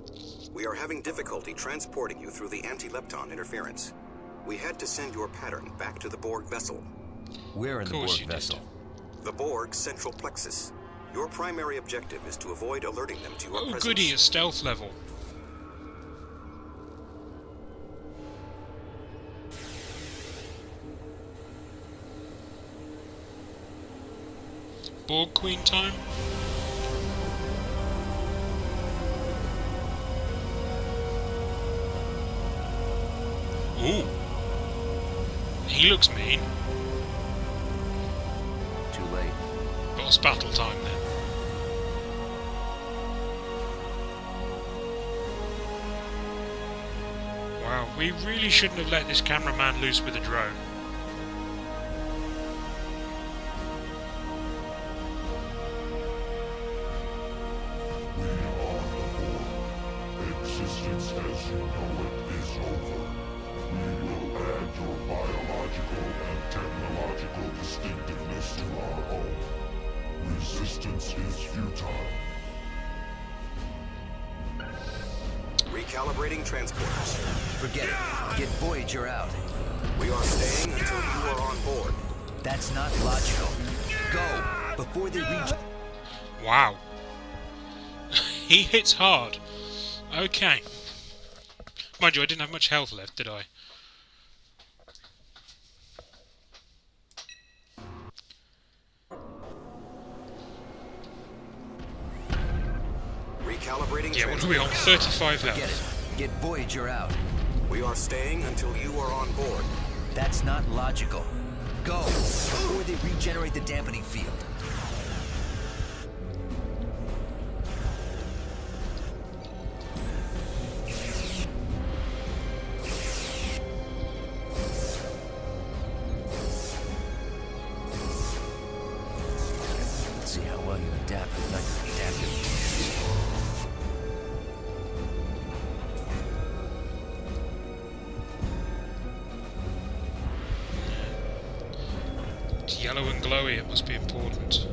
We are having difficulty transporting you through the anti-lepton interference. We had to send your pattern back to the Borg vessel. Where in the Course Borg you did. vessel? The Borg's central plexus. Your primary objective is to avoid alerting them to your Oh, presence. goody, a stealth level. Borg Queen time? Ooh. He looks mean. Too late. Boss battle time then. Wow, we really shouldn't have let this cameraman loose with a drone. We are the Borg. Existence as you know it is over. We will add your biological and technological distinctiveness to our own. Resistance is futile. Recalibrating transporters. Forget it. Get Voyager out. We are staying until you are on board. That's not logical. Go! Before they reach... Wow. He hits hard. Okay. Mind you, I didn't have much health left, did I? Recalibrating Yeah, what are we on? 35 Forget health. it. Get Voyager out. We are staying until you are on board. That's not logical. Go! Before they regenerate the dampening field. Let's see how well you adapt with adaptive. It's yellow and glowy, it must be important.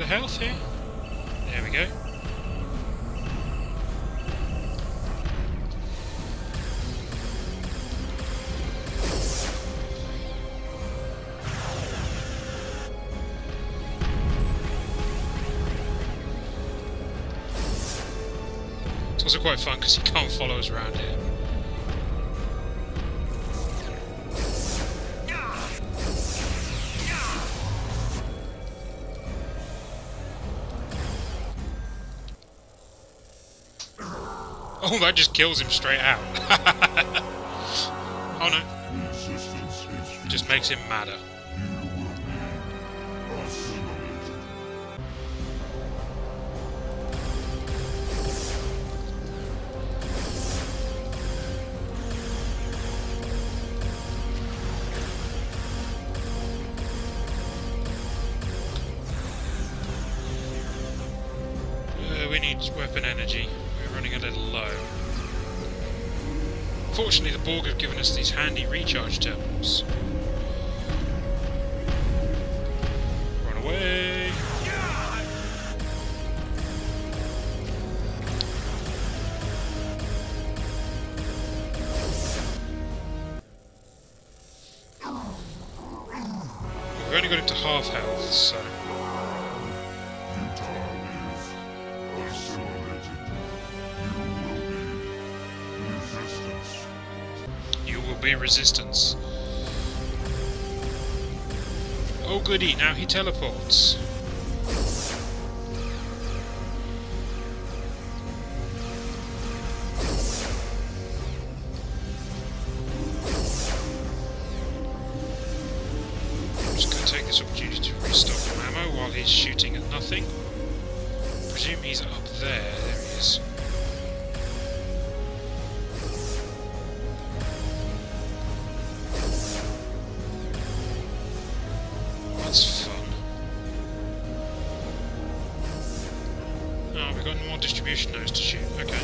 bit of health here. There we go. It's also quite fun because he can't follow us around here. Oh, that just kills him straight out. Oh no. Just makes him madder. We need weapon energy. We're running a little low. Fortunately, the Borg have given us these handy recharge terminals. Run away! We've only got him to half health, so... Be resistance. Oh goody, now he teleports. I'm just going to take this opportunity to restock some ammo while he's shooting at nothing. I presume he's up there. There he is. That's fun. Oh, we've got more distribution nodes to shoot. Okay.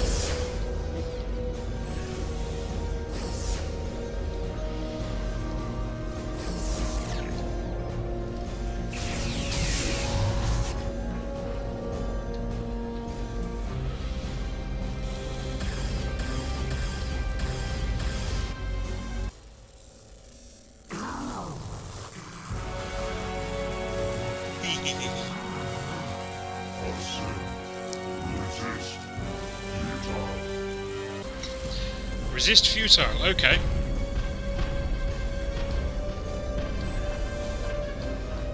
Resist futile, okay.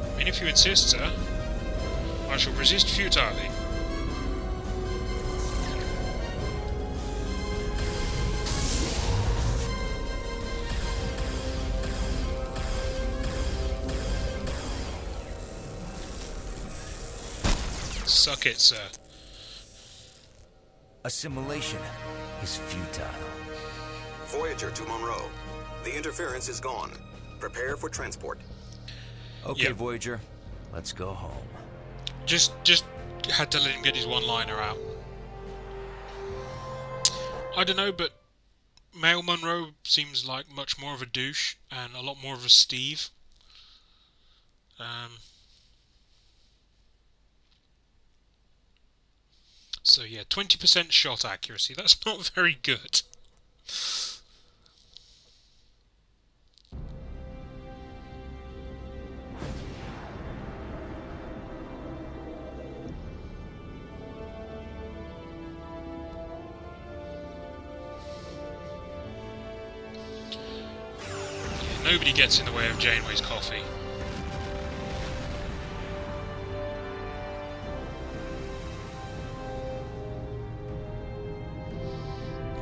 I mean, if you insist, sir, I shall resist futilely. Suck it, sir. Assimilation is futile. Voyager to Monroe. The interference is gone. Prepare for transport. Okay, Yep. Voyager, let's go home. Just had to let him get his one-liner out. I don't know, but male Monroe seems like much more of a douche and a lot more of a Steve. So yeah, 20% shot accuracy. That's not very good. Nobody gets in the way of Janeway's coffee.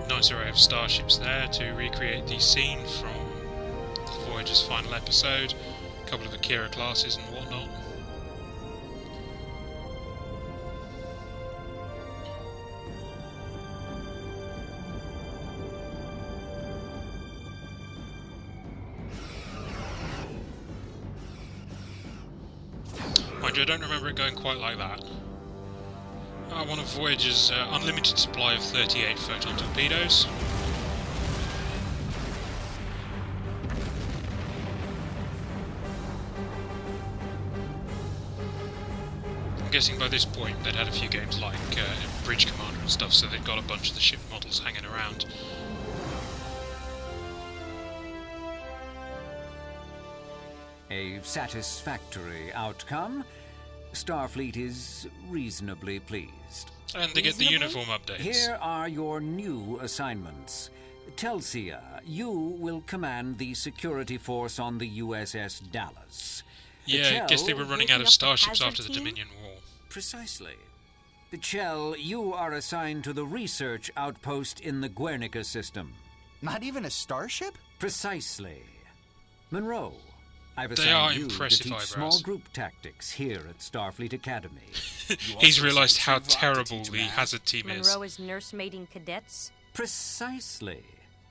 Nice array of starships there to recreate the scene from Voyager's final episode. A couple of Akira classes and whatnot. Mind you, I don't remember it going quite like that. One of Voyager's unlimited supply of 38 photon torpedoes. I'm guessing by this point they'd had a few games like Bridge Commander and stuff, so they've got a bunch of the ship models hanging around. A satisfactory outcome. Starfleet is reasonably pleased. And they get the uniform updates. Here are your new assignments. Telsia, you will command the security force on the USS Dallas. Yeah, I guess they were running out of starships after the Dominion War. Precisely. Chell, you are assigned to the research outpost in the Guernica system. Not even a starship? Precisely. Monroe, I've They are assigned you to impressive teach eyebrows. small group tactics here at Starfleet Academy. He's realised how terrible the Hazard team is. Monroe is nursemaiding cadets? Precisely.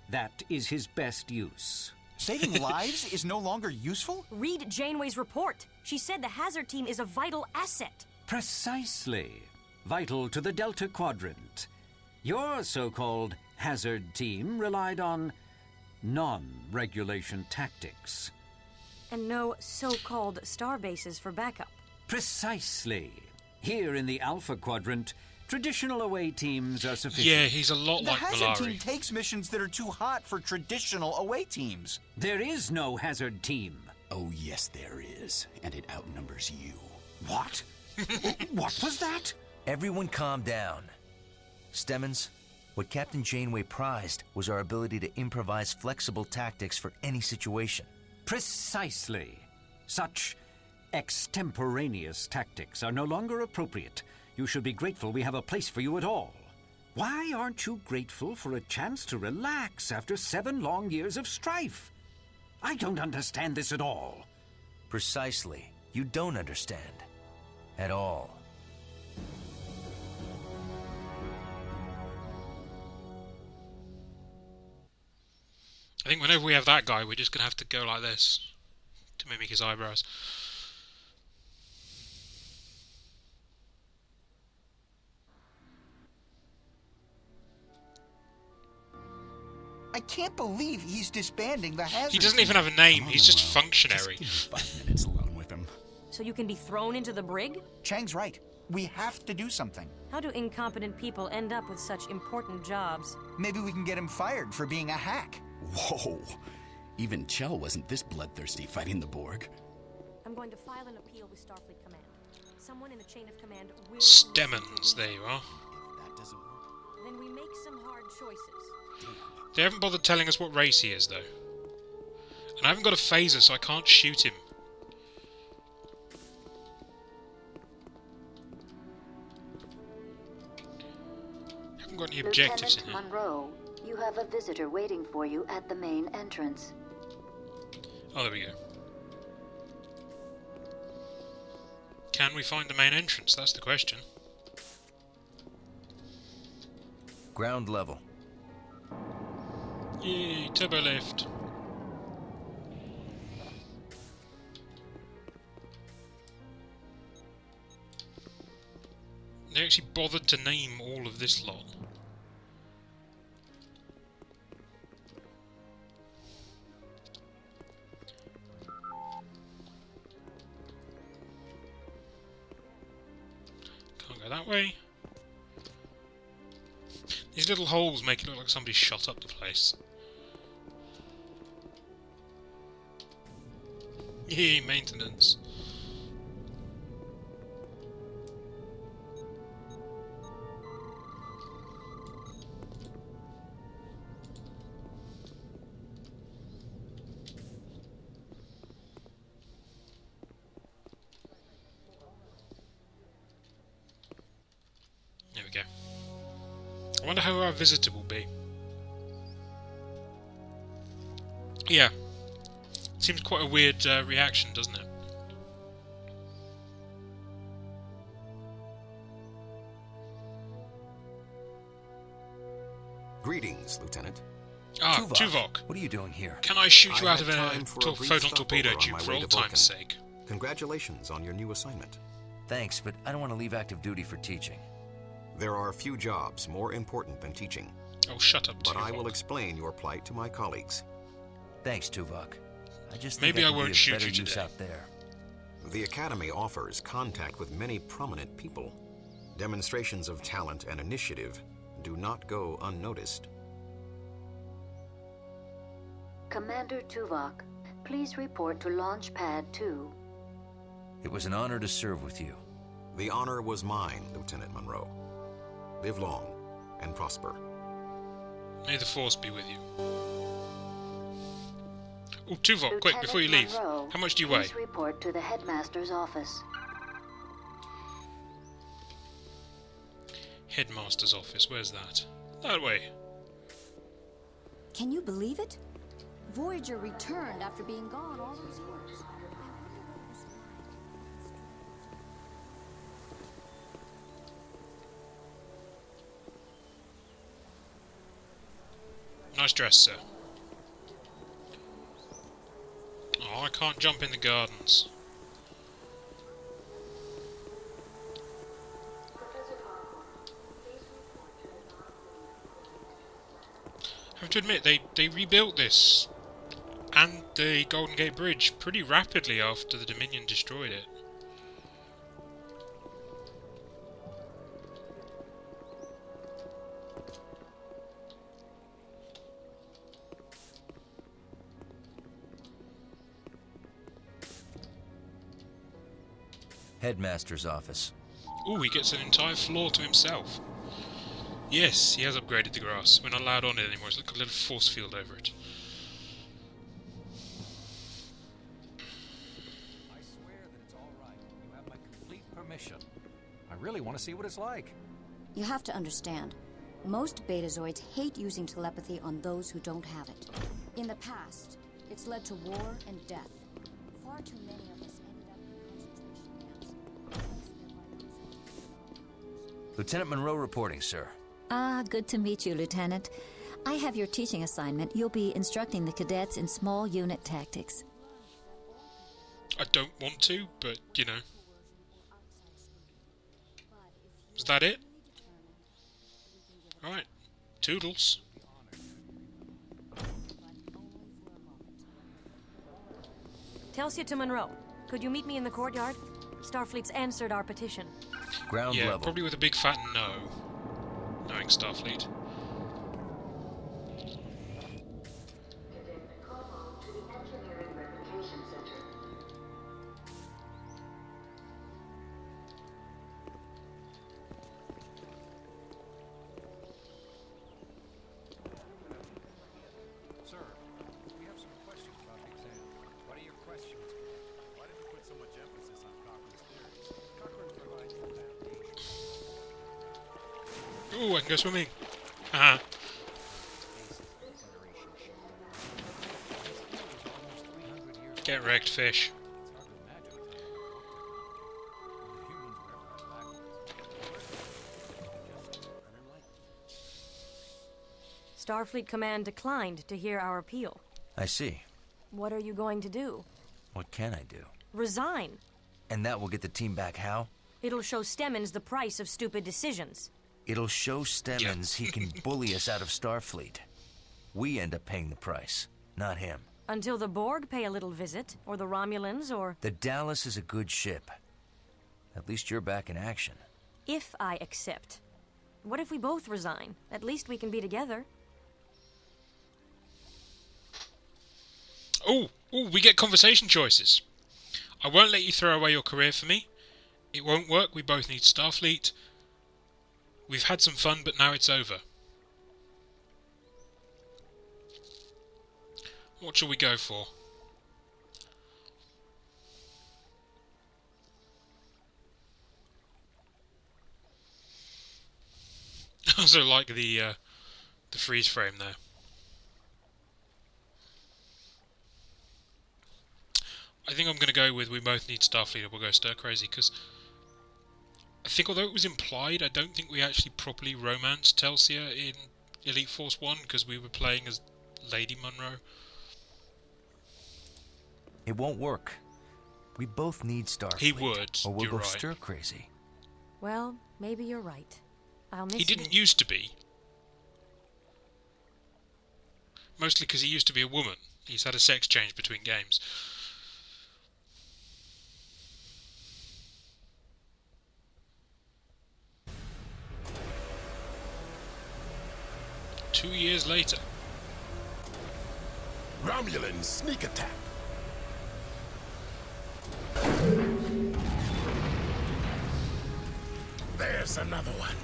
That is his best use. Saving lives is no longer useful? Read Janeway's report. She said the Hazard team is a vital asset. Precisely. Vital to the Delta Quadrant. Your so-called Hazard team relied on non-regulation tactics. And no so-called star bases for backup. Precisely. Here in the Alpha Quadrant, traditional away teams are sufficient. Yeah, he's a lot The like Hazard team Malari. takes missions that are too hot for traditional away teams. There is no Hazard team. Oh, yes, there is. And it outnumbers you. What? What was that? Everyone calm down. Stemmons, what Captain Janeway prized was our ability to improvise flexible tactics for any situation. Precisely. Such extemporaneous tactics are no longer appropriate. You should be grateful we have a place for you at all. Why aren't you grateful for a chance to relax after 7 long years of strife? I don't understand this at all. Precisely. You don't understand. At all. I think whenever we have that guy, we're just going to have to go like this to mimic his eyebrows. I can't believe he's disbanding the Hazard He doesn't team. even have a name, Come on, he's just Monroe. functionary. Just give me 5 minutes alone with him. So you can be thrown into the brig? Chang's right. We have to do something. How do incompetent people end up with such important jobs? Maybe we can get him fired for being a hack. Whoa. Even Chell wasn't this bloodthirsty fighting the Borg. I'm going to file an appeal with Starfleet Command. Someone in the chain of command will... Stemmons, there you are. If that doesn't work, Then we make some hard choices. They haven't bothered telling us what race he is, though. And I haven't got a phaser, so I can't shoot him. I haven't got any objectives in Lieutenant here. Monroe, you have a visitor waiting for you at the main entrance. Oh, there we go. Can we find the main entrance? That's the question. Ground level. Yay, turbo lift. They actually bothered to name all of this lot. Can't go that way. These little holes make it look like somebody shot up the place. Yay, maintenance. There we go. I wonder how our visitor will be. Yeah. Seems quite a weird reaction, doesn't it? Greetings, Lieutenant. Ah, Tuvok. What are you doing here? Can I shoot you I out of had a time for a brief photon stopover torpedo on tube my for way old to Vulcan. time's sake? Congratulations on your new assignment. Thanks, but I don't want to leave active duty for teaching. There are few jobs more important than teaching, Oh, shut up, but I Tuvok. will explain your plight to my colleagues. Thanks, Tuvok. I just Maybe think I I could won't be of shoot better you use today. out there. The Academy offers contact with many prominent people. Demonstrations of talent and initiative do not go unnoticed. Commander Tuvok, please report to Launch Pad 2. It was an honor to serve with you. The honor was mine, Lieutenant Monroe. Live long and prosper. May the Force be with you. Oh, Tuvok, quick, before you leave. Monroe, How much do you weigh? please report to the Headmaster's office. Headmaster's office, where's that? That way. Can you believe it? Voyager returned after being gone all those years. Nice dress, sir. Oh, I can't jump in the gardens. I have to admit, they rebuilt this and the Golden Gate Bridge pretty rapidly after the Dominion destroyed it. Headmaster's office. Ooh, he gets an entire floor to himself. Yes, he has upgraded the grass. We're not allowed on it anymore. It's like a little force field over it. I swear that it's all right. You have my complete permission. I really want to see what it's like. You have to understand, most Betazoids hate using telepathy on those who don't have it. In the past, it's led to war and death. Far too many of us ended up in concentration camps. Lieutenant Monroe reporting, sir. Ah, good to meet you, Lieutenant. I have your teaching assignment. You'll be instructing the cadets in small unit tactics. I don't want to, but, you know. Is that it? Alright. Toodles. Telsia to Monroe. Could you meet me in the courtyard? Starfleet's answered our petition. Ground yeah, level. Probably with a big fat no. Knowing Starfleet. Sir, we have some questions about the exam. What are your questions? Why did you put so much emphasis on Cochrane's theories? Cochrane provides the foundation. Ooh, I can go swimming. Haha. Get wrecked, fish. Starfleet Command declined to hear our appeal. I see. What are you going to do? What can I do? Resign. And that will get the team back how? It'll show Stemmons the price of stupid decisions. It'll show Stemmons he can bully us out of Starfleet. We end up paying the price, not him. Until the Borg pay a little visit, or the Romulans, or... The Dallas is a good ship. At least you're back in action. If I accept. What if we both resign? At least we can be together. Ooh, we get conversation choices. I won't let you throw away your career for me. It won't work, we both need Starfleet. We've had some fun, but now it's over. What shall we go for? I also like the freeze frame there. I think I'm going to go with we both need Starfleet or we'll go stir crazy, because I think although it was implied, I don't think we actually properly romanced Telsia in Elite Force 1 because we were playing as Lady Monroe. It won't work. We both need Starfleet. He would, or we'll you're go right. stir crazy. Well, maybe you're right. I'll miss He didn't you. used to be. Mostly because he used to be a woman. He's had a sex change between games. 2 years later. Romulan sneak attack. There's another one.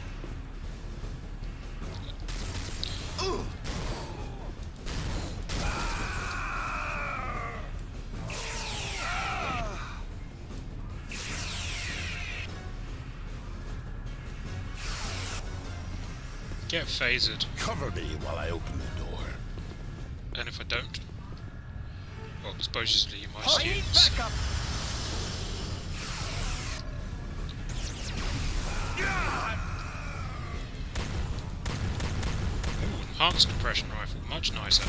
Get phasered. Cover me while I open the door. And if I don't? Well, supposedly you might I need use. backup. Ooh, enhanced compression rifle, much nicer.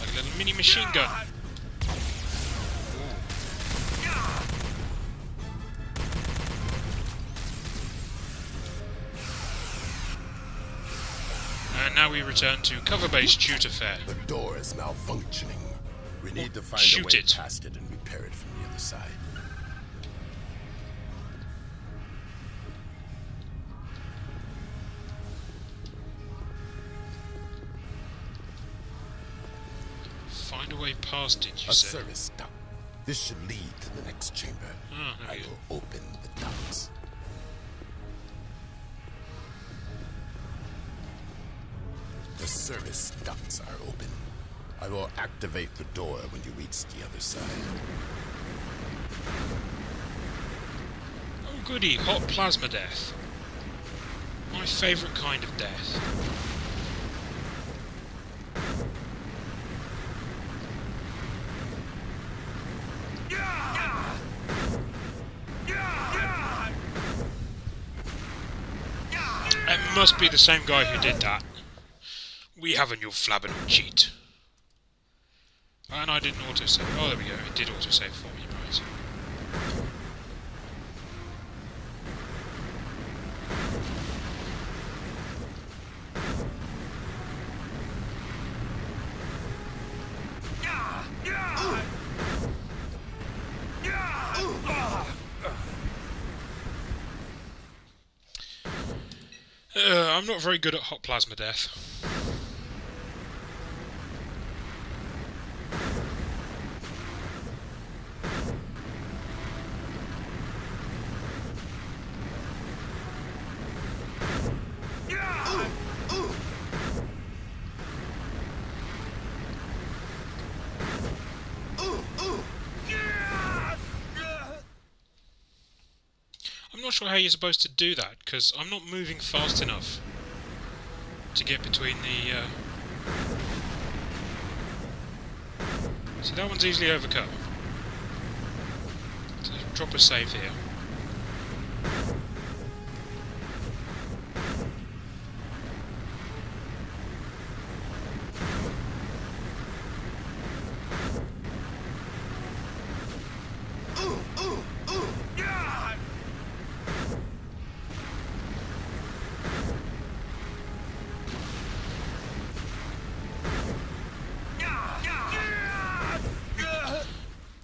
Like a little mini machine gun. And now we return to cover-based shooter fare. The door is malfunctioning. We need to find a Shoot way it. past it and repair it from the other side. Find a way past it, you A say? service duct. This should lead to the next chamber. Oh, there I we go. will open the ducts. The service ducts are open. I will activate the door when you reach the other side. Oh goody, hot plasma death. My favourite kind of death. It must be the same guy who did that. We have a new flabbin' cheat. And I didn't autosave. Oh, there we go. It did autosave for me, right. I'm not very good at hot plasma death. I'm not sure how you're supposed to do that, because I'm not moving fast enough to get between the... See, that one's easily overcome. So drop a save here.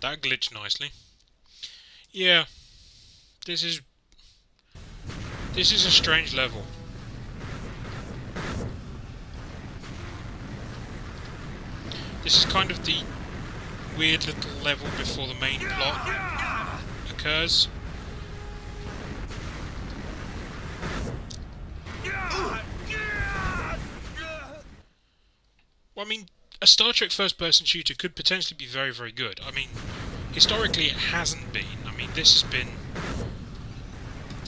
That glitched nicely. Yeah, this is a strange level. This is kind of the weird little level before the main plot occurs. Well, I mean, a Star Trek first-person shooter could potentially be very, very good. I mean, historically it hasn't been. I mean, this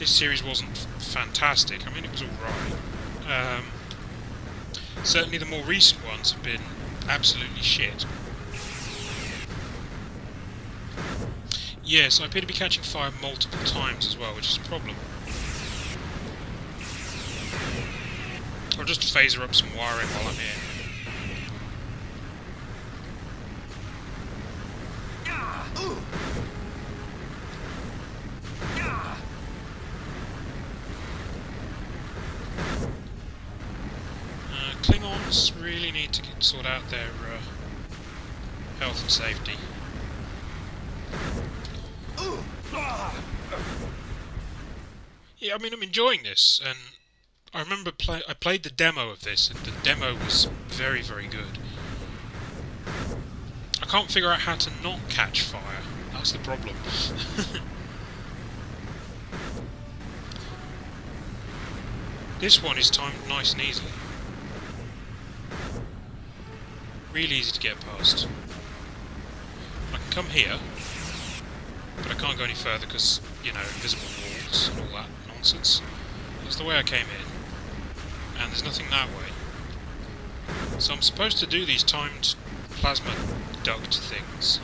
series wasn't fantastic. I mean, it was alright. Certainly the more recent ones have been absolutely shit. Yes, I appear to be catching fire multiple times as well, which is a problem. I'll just phaser up some wiring while I'm here. Klingons really need to sort out their health and safety. Yeah, I mean, I'm enjoying this, and I remember I played the demo of this, and the demo was very, very good. I can't figure out how to not catch fire. That's the problem. This one is timed nice and easily. Really easy to get past. I can come here, but I can't go any further because, you know, invisible walls and all that nonsense. That's the way I came in, and there's nothing that way. So I'm supposed to do these timed plasma duct things.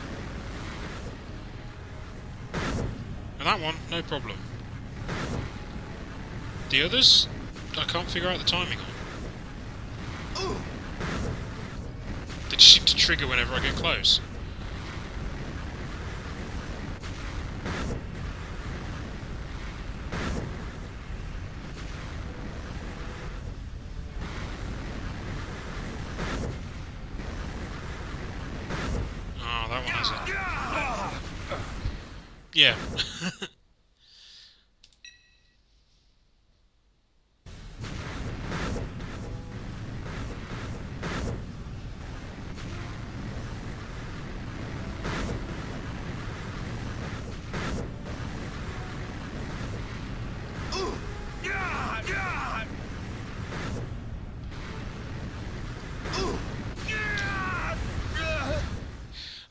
And that one, no problem. The others, I can't figure out the timing on. They just seem to trigger whenever I get close. Oh, that one has it. Yeah.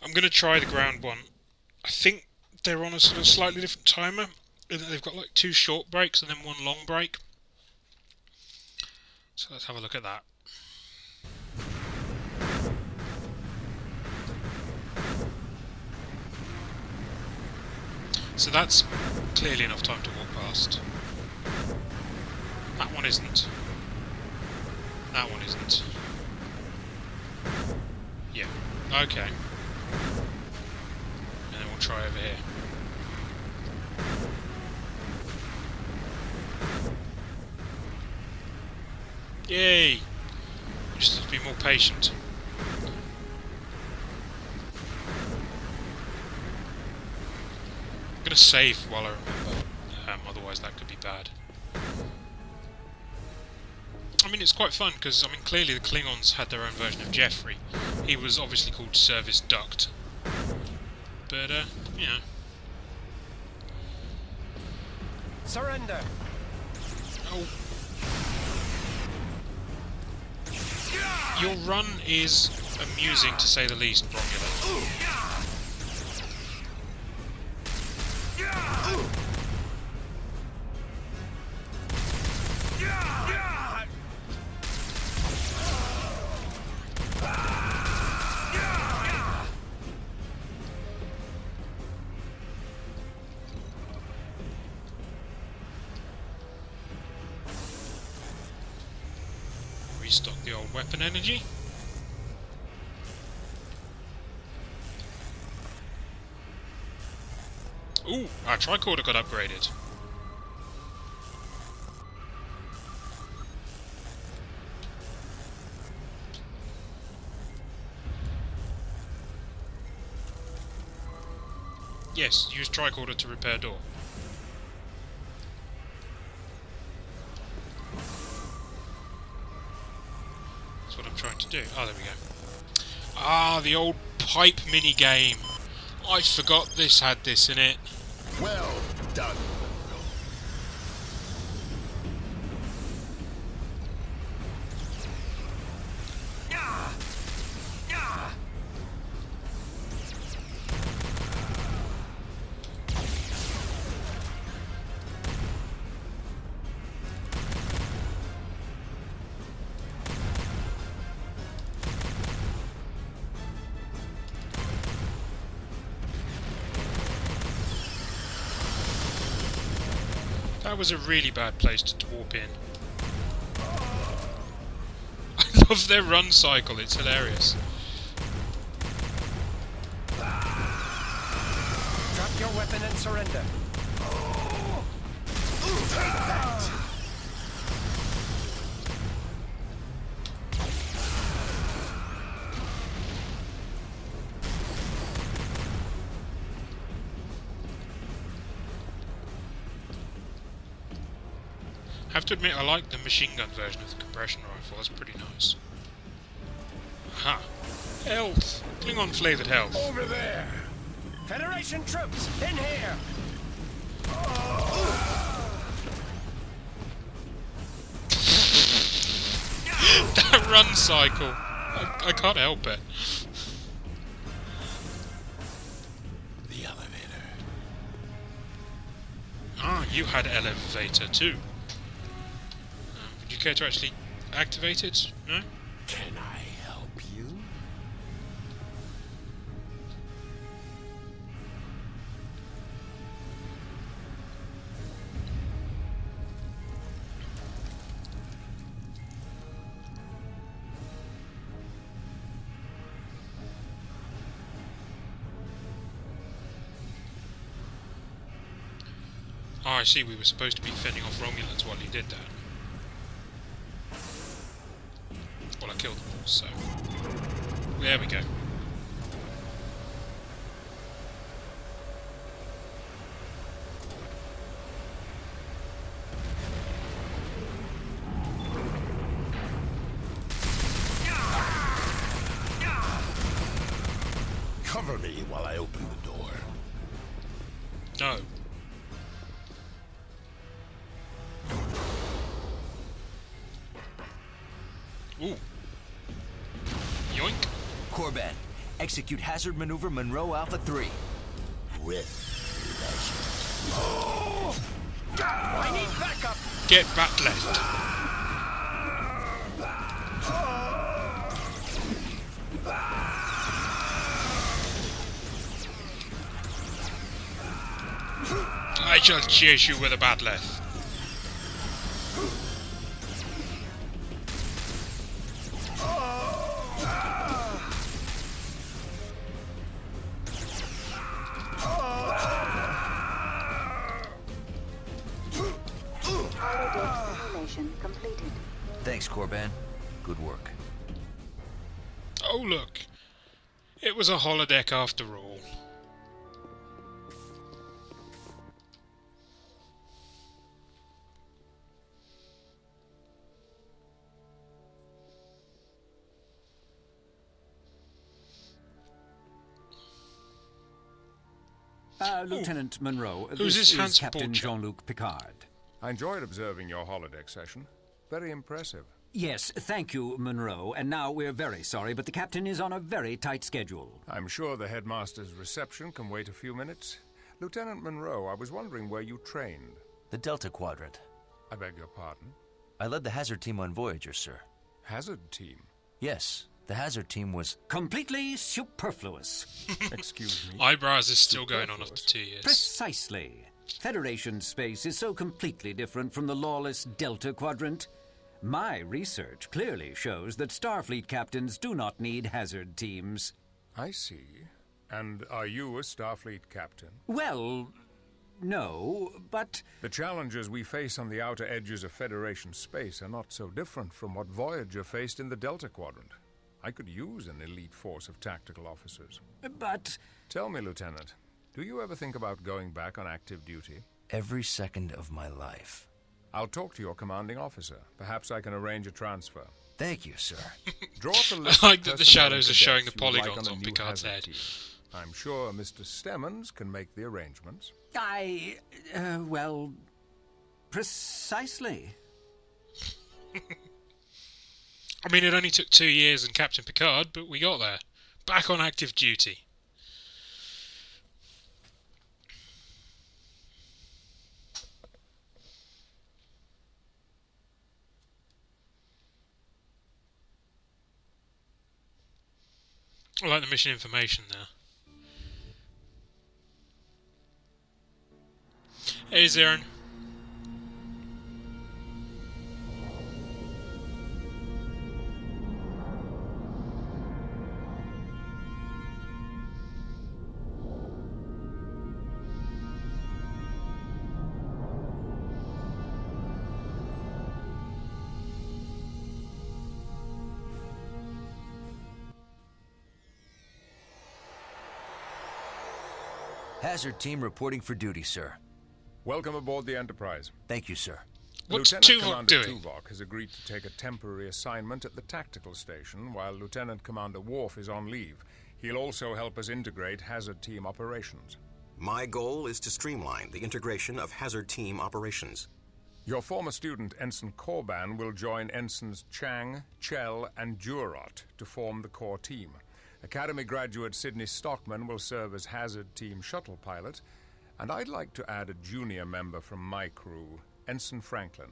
I'm going to try the ground one. I think they're on a sort of slightly different timer. And they've got like 2 short breaks and then 1 long break. So let's have a look at that. So that's clearly enough time to walk past. That one isn't. That one isn't. Yeah. Okay. And then we'll try over here. Yay! You just have to be more patient. I'm gonna save while I remember, otherwise that could be bad. I mean, it's quite fun because, I mean, clearly the Klingons had their own version of Jeffrey. He was obviously called Service Duct. But, you know. Surrender! Oh. Your run is amusing, to say the least, Romulan. Restock the old weapon energy. Ooh, our tricorder got upgraded. Yes, use tricorder to repair door. That's what I'm trying to do. Oh, there we go. Ah, the old pipe mini game. I forgot this had this in it. Well done. That was a really bad place to warp in. I love their run cycle, it's hilarious. Drop your weapon and surrender. Take that. have to admit, I like the machine gun version of the compression rifle. That's pretty nice. Ha! Health! Klingon flavoured health. Over there! Federation troops, in here! That run cycle! I can't help it. The elevator. Ah, you had elevator too. Would you care to actually activate it? No? Can I help you? Oh, I see, we were supposed to be fending off Romulans while he did that. Well, I killed them all, so... There we go. Cover me while I open the door. No. Ooh. Yoink. Korban, execute hazard maneuver Monroe Alpha 3. With I need backup! Get back left. I shall chase you with a batleth. Completed. Thanks, Korban. Good work. Oh look, it was a holodeck after all. Lieutenant Monroe, Who's this this is handsome Captain bald chap? Jean-Luc Picard. I enjoyed observing your holodeck session. Very impressive. Yes, thank you, Monroe. And now we're very sorry, but the captain is on a very tight schedule. I'm sure the headmaster's reception can wait a few minutes. Lieutenant Monroe, I was wondering where you trained. The Delta Quadrant. I beg your pardon? I led the hazard team on Voyager, sir. Hazard team? Yes, the hazard team was... Completely superfluous. Excuse me? Eyebrows is still going on after 2 years. Precisely. Federation space is so completely different from the lawless Delta Quadrant. My research clearly shows that Starfleet captains do not need hazard teams. I see. And are you a Starfleet captain? Well, no, but... The challenges we face on the outer edges of Federation space are not so different from what Voyager faced in the Delta Quadrant. I could use an elite force of tactical officers. But... Tell me, Lieutenant, do you ever think about going back on active duty? Every second of my life. I'll talk to your commanding officer. Perhaps I can arrange a transfer. Thank you, sir. Draw up a list I like of that the personnel shadows are cadets showing the you would like polygons a on new Picard's hazard head. team. I'm sure Mr. Stemmons can make the arrangements. well, precisely. I mean, it only took 2 years and Captain Picard, but we got there. Back on active duty. I like the mission information there. Hey, Zarin. Hazard team reporting for duty, sir. Welcome aboard the Enterprise. Thank you, sir. What's Lieutenant Tuvok Commander doing? Tuvok has agreed to take a temporary assignment at the tactical station while Lieutenant Commander Worf is on leave. He'll also help us integrate Hazard Team operations. My goal is to streamline the integration of Hazard Team operations. Your former student, Ensign Korban, will join Ensigns Chang, Chell, and Jurot to form the core team. Academy graduate Sidney Stockman will serve as Hazard Team shuttle pilot, and I'd like to add a junior member from my crew, Ensign Franklin.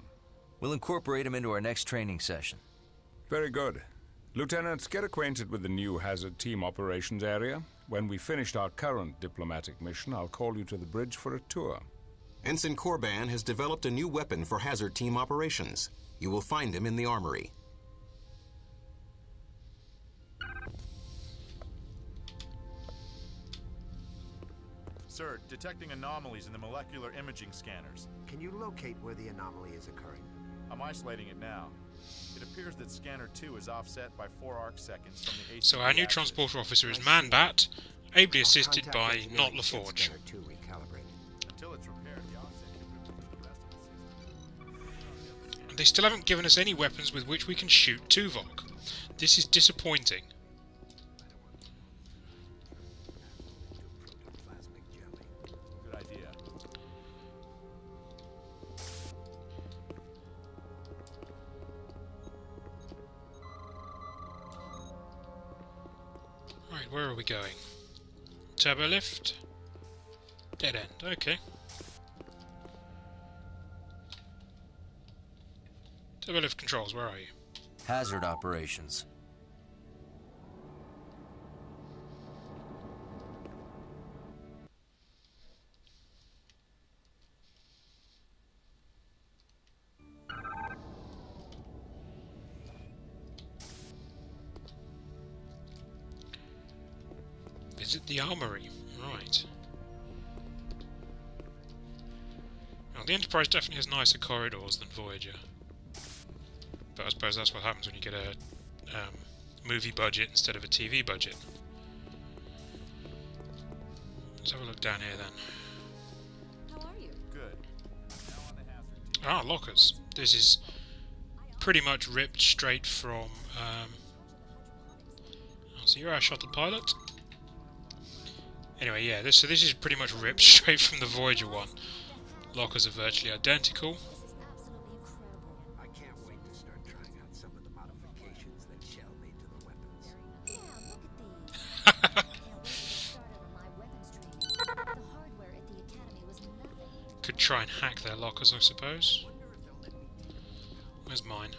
We'll incorporate him into our next training session. Very good. Lieutenants, get acquainted with the new Hazard Team operations area. When we've finished our current diplomatic mission, I'll call you to the bridge for a tour. Ensign Korban has developed a new weapon for Hazard Team operations. You will find him in the armory. Sir, detecting anomalies in the molecular imaging scanners. Can you locate where the anomaly is occurring? I'm isolating it now. It appears that scanner 2 is offset by 4 arc seconds from the AC. So our new transporter officer is Man-Bat, ably assisted by Not LaForge. Until it's repaired, the offset should be moved to the rest of the system. And they still haven't given us any weapons with which we can shoot Tuvok. This is disappointing. Good idea. Right, where are we going? Turbo lift? Dead end, okay. Turbo lift controls, where are you? Hazard operations. Visit the armory, right. Now, the Enterprise definitely has nicer corridors than Voyager. But I suppose that's what happens when you get a movie budget instead of a TV budget. Let's have a look down here then. How are you? Good. Now on the Hazard Team. Ah, lockers. This is pretty much ripped straight from... so you're our shuttle pilot. Anyway, yeah, so this is pretty much ripped straight from the Voyager one. Lockers are virtually identical. I can't wait to start trying out some of the modifications that Shell made to the weapons. Yeah, look at these. When we started on my weapons training, the hardware at the academy was nothing. Could try and hack their lockers, I suppose. Where's mine?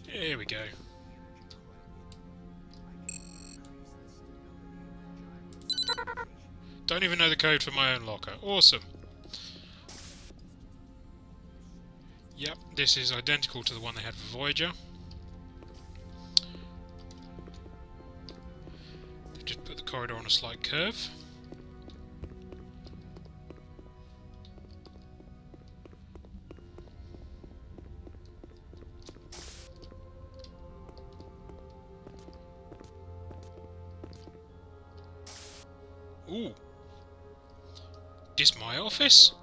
Here we go. Don't even know the code for my own locker. Awesome. Yep, this is identical to the one they had for Voyager. They just put the corridor on a slight curve. Ooh. This my office?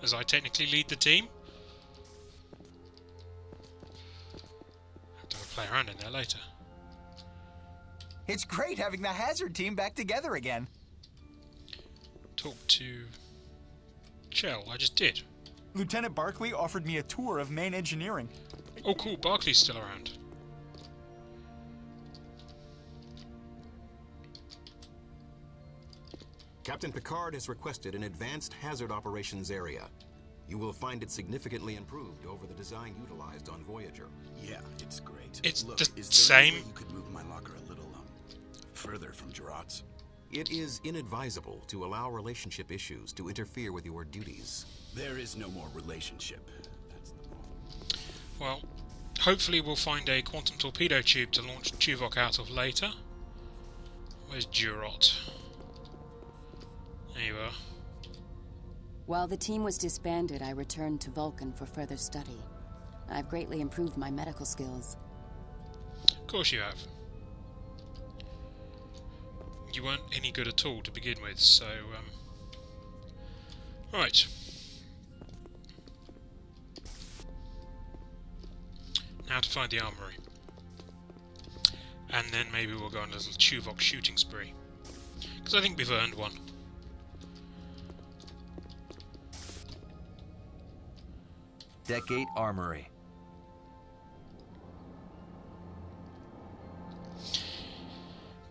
As I technically lead the team? Have to play around in there later. It's great having the Hazard Team back together again. Talk to... Chell, I just did. Lieutenant Barclay offered me a tour of main engineering. Oh cool, Barclay's still around. Captain Picard has requested an advanced hazard operations area. You will find it significantly improved over the design utilized on Voyager. Yeah, it's great. It's Look, the is there same. any way you could move my locker a little further from Gerard's? It is inadvisable to allow relationship issues to interfere with your duties. There is no more relationship. That's the problem. Well, hopefully we'll find a quantum torpedo tube to launch Tuvok out of later. Where's Jurot? There you are. While the team was disbanded, I returned to Vulcan for further study. I've greatly improved my medical skills. Of course you have. you weren't any good at all to begin with, so, right. Now to find the armory. And then maybe we'll go on a little Tuvok shooting spree. Because I think we've earned one. Deck 8 Armory.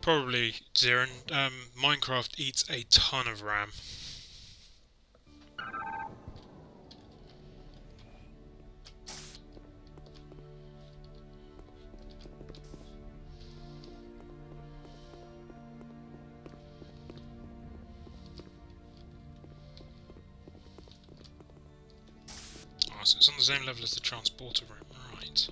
Probably, Zirin. Minecraft eats a ton of RAM. Oh, so it's on the same level as the transporter room, right.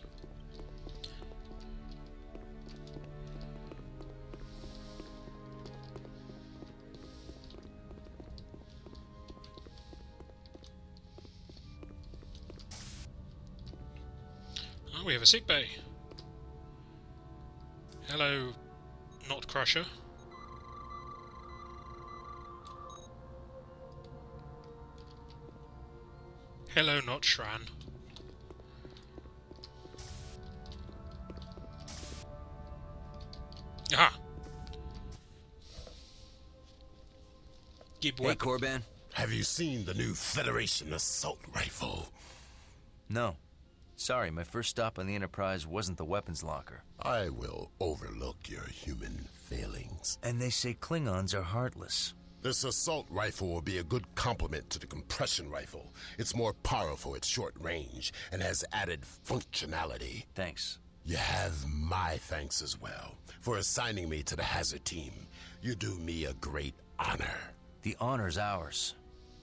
We have a sick bay. Hello, Not Crusher. Hello, Not Shran. Aha! Keab Hey, Korban. Have you seen the new Federation assault rifle? No. Sorry, my first stop on the Enterprise wasn't the weapons locker. I will overlook your human failings. And they say Klingons are heartless. This assault rifle will be a good complement to the compression rifle. It's more powerful at short range and has added functionality. Thanks. You have my thanks as well for assigning me to the Hazard team. You do me a great honor. The honor's ours.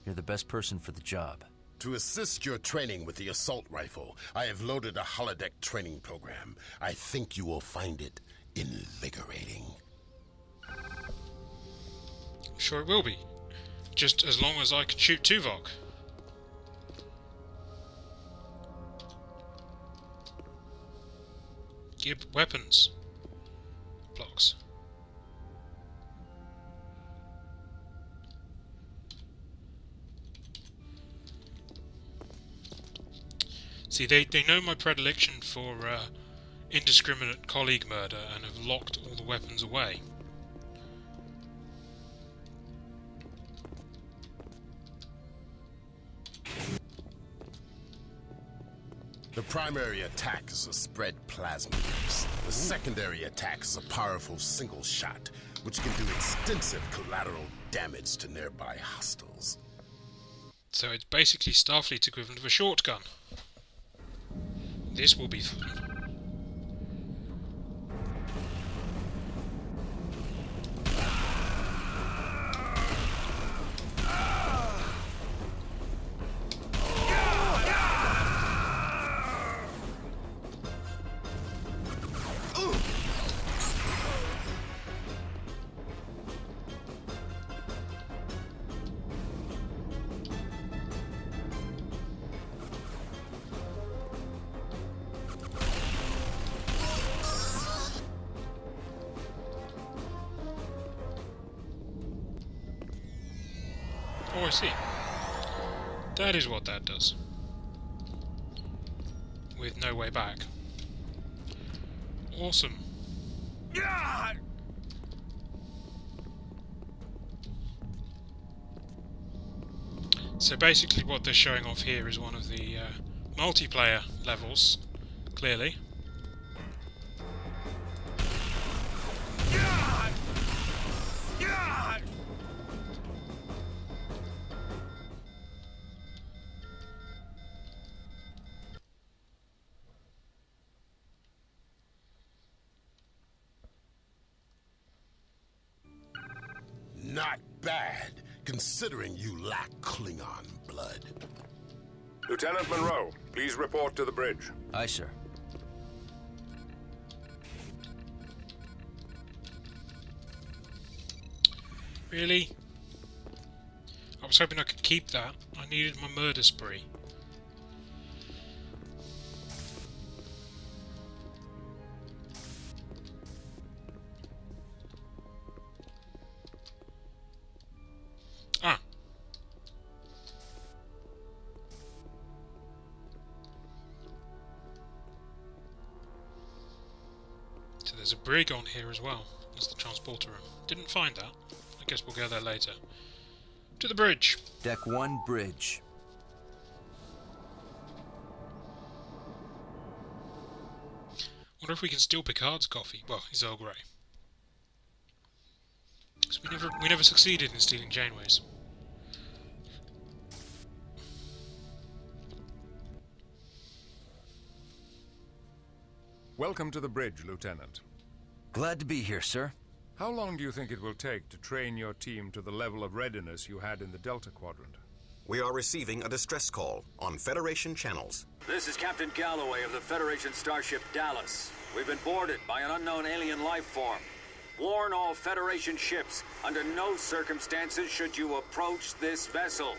You're the best person for the job. To assist your training with the assault rifle, I have loaded a holodeck training program. I think you will find it invigorating. I'm sure it will be. Just as long as I can shoot Tuvok. Keab weapons. Blocks. See, they know my predilection for indiscriminate colleague murder and have locked all the weapons away. The primary attack is a spread plasma burst. The secondary attack is a powerful single shot, which can do extensive collateral damage to nearby hostiles. So it's basically Starfleet's equivalent of a shotgun. This will be fun. Oh, I see. That is what that does. With no way back. Awesome. So basically what they're showing off here is one of the multiplayer levels, clearly. Not bad, considering you lack Klingon blood. Lieutenant Monroe, please report to the bridge. Aye, sir. Really? I was hoping I could keep that. I needed my murder spree. there's a brig on here as well. That's the transporter room. Didn't find that. I guess we'll go there later. To the bridge. Deck 1, bridge. Wonder if we can steal Picard's coffee. Well, he's Earl Grey. So we never succeeded in stealing Janeway's. Welcome to the bridge, Lieutenant. Glad to be here, sir. How long do you think it will take to train your team to the level of readiness you had in the Delta Quadrant? We are receiving a distress call on Federation channels. This is Captain Galloway of the Federation starship Dallas. We've been boarded by an unknown alien life form. Warn all Federation ships, under no circumstances should you approach this vessel.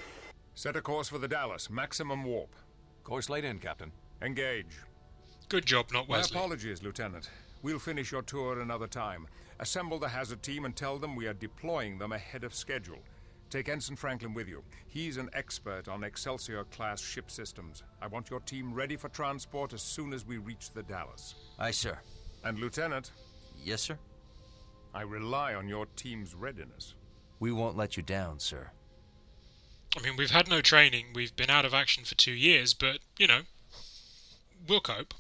Set a course for the Dallas, maximum warp. Course laid in, Captain. Engage. Good job, not Wesley. My apologies, Lieutenant. We'll finish your tour another time. Assemble the hazard team and tell them we are deploying them ahead of schedule. Take Ensign Franklin with you. He's an expert on Excelsior-class ship systems. I want your team ready for transport as soon as we reach the Dallas. Aye, sir. And Lieutenant? Yes, sir? I rely on your team's readiness. We won't let you down, sir. I mean, we've had no training, we've been out of action for 2 years, but, you know, we'll cope.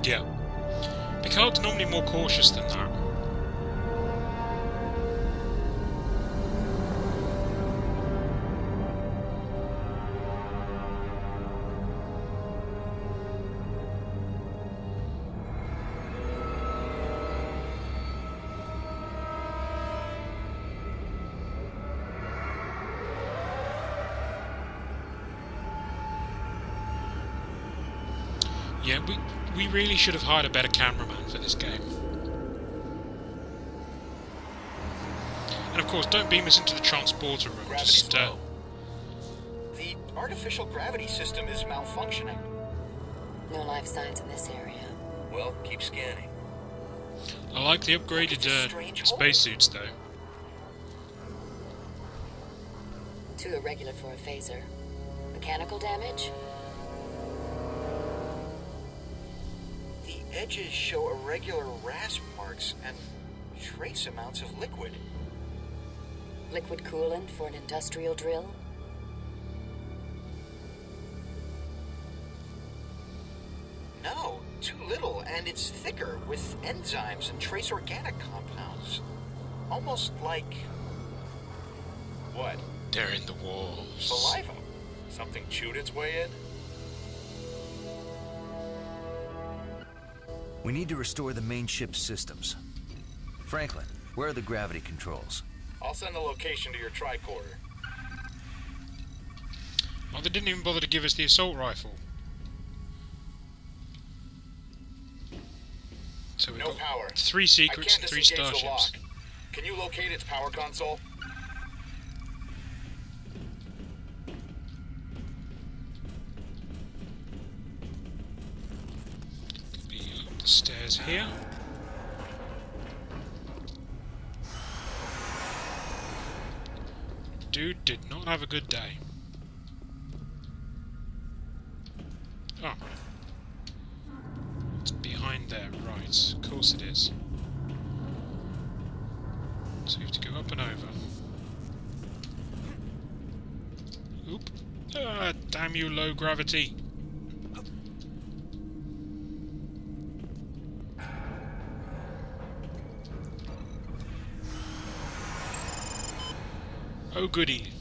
Yeah. Picard's normally more cautious than that. Yeah, we really should have hired a better cameraman for this game. And of course, don't beam us into the transporter room. Just, The artificial gravity system is malfunctioning. No life signs in this area. Well, keep scanning. I like the upgraded spacesuits, though. Too irregular for a phaser. Mechanical damage? The edges show irregular rasp marks and trace amounts of liquid. Liquid coolant for an industrial drill? No, too little, and it's thicker with enzymes and trace organic compounds. Almost like... What? They're in the walls. Saliva. Something chewed its way in? We need to restore the main ship's systems. Franklin, where are the gravity controls? I'll send the location to your tricorder. Oh, they didn't even bother to give us the assault rifle. So we've got power. 3 secrets and 3 disengage the starships. lock. Can you locate its power console? Be up the stairs here. Dude did not have a good day. Oh. It's behind there, right. Of course it is. So we have to go up and over. Oop. Ah, damn you, low gravity. Oh goody.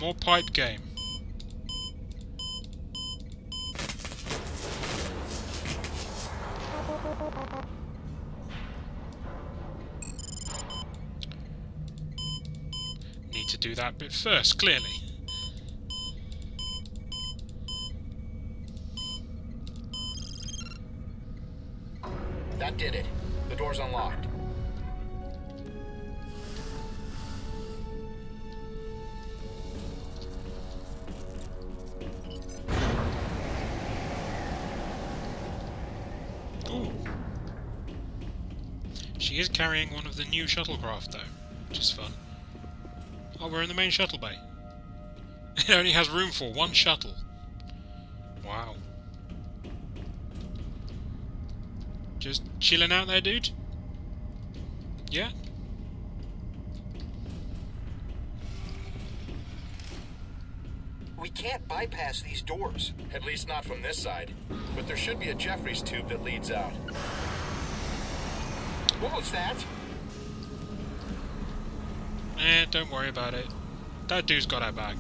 More pipe game. Need to do that bit first, clearly. That did it. The door's unlocked. Ooh. She is carrying one of the new shuttlecraft though, which is fun. Oh, we're in the main shuttle bay. It only has room for one shuttle. Wow. Just chilling out there, dude? Yeah? We can't bypass these doors. At least not from this side. But there should be a Jeffries tube that leads out. What was that? Don't worry about it. That dude's got our back.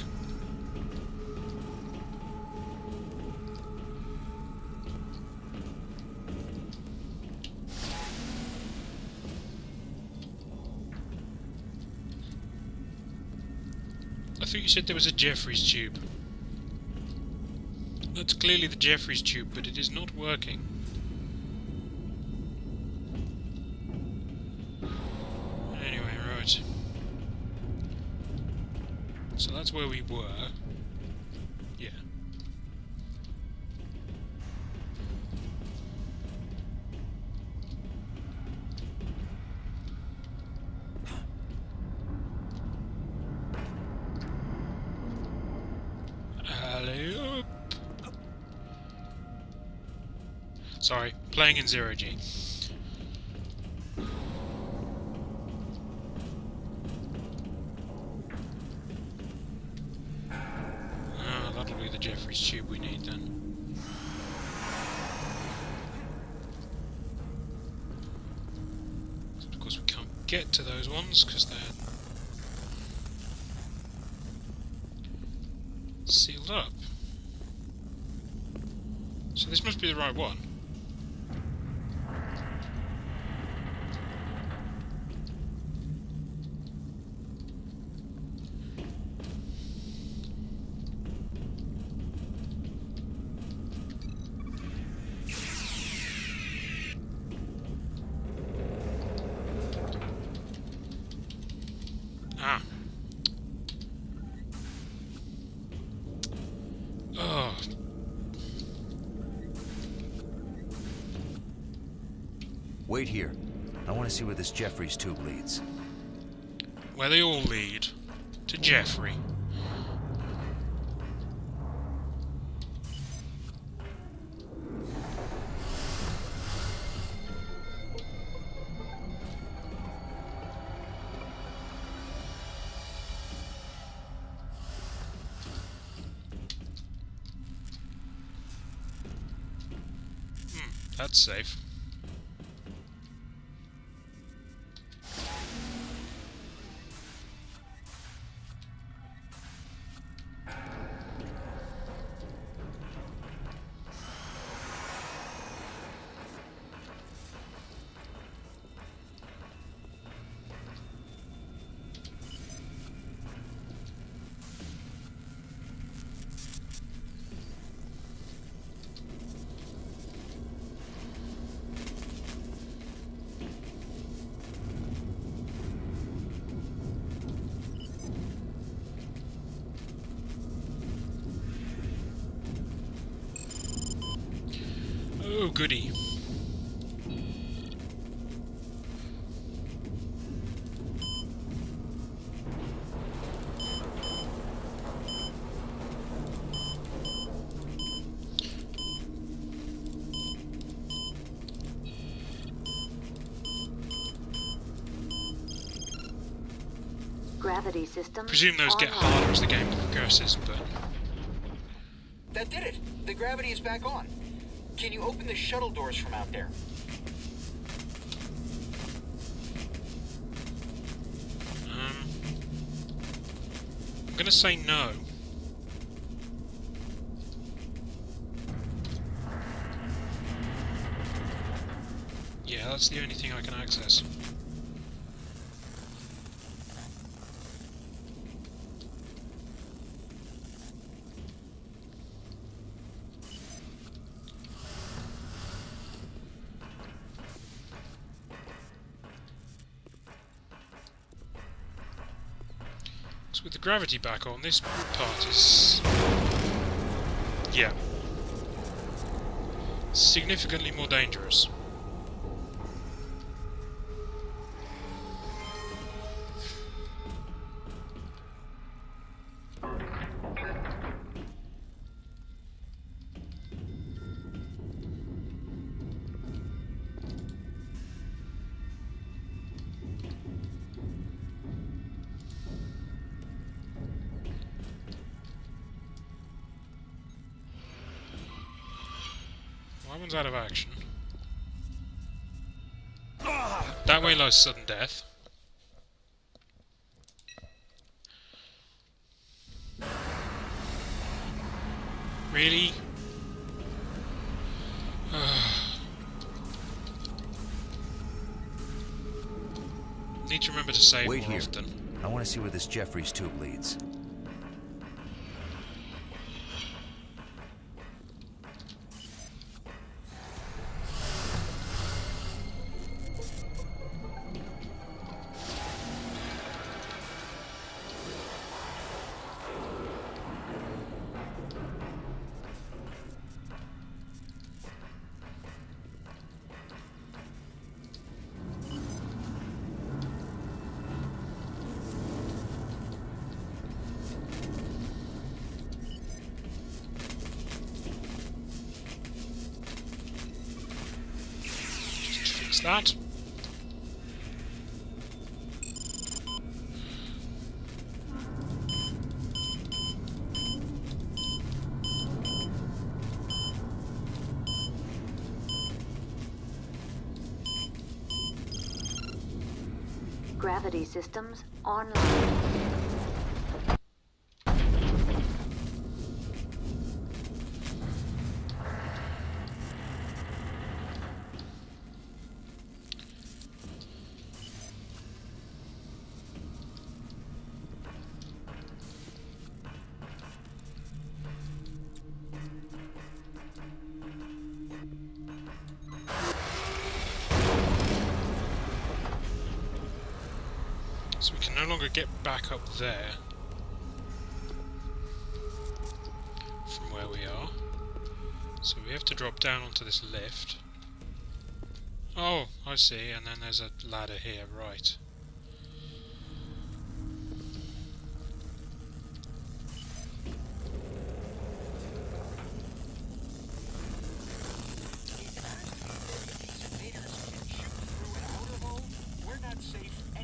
I thought you said there was a Jeffries tube. That's clearly the Jeffries tube, but it is not working. Anyway, right. So that's where we were. Yeah. Hello. Sorry, playing in 0G. That'll be the Jeffries tube we need then. So of course we can't get to those ones because they're sealed up. So this must be the right one. Ah. Oh. Wait here. I want to see where this Jeffries tube leads. Where they all lead. To Jeffrey. That's safe. Oh, goody. Gravity system. Presume those get harder as the game progresses, but... That did it! The gravity is back on. Can you open the shuttle doors from out there? I'm gonna say no. Yeah, that's the only thing I can access. With the gravity back on, this part is... yeah. Significantly more dangerous. My one's out of action. That way lies sudden death. Really? Need to remember to save Wait more here. often. I want to see where this Jeffries tube leads. That. Gravity systems online. So we can no longer get back up there from where we are. So we have to drop down onto this lift. Oh, I see, and then there's a ladder here, right.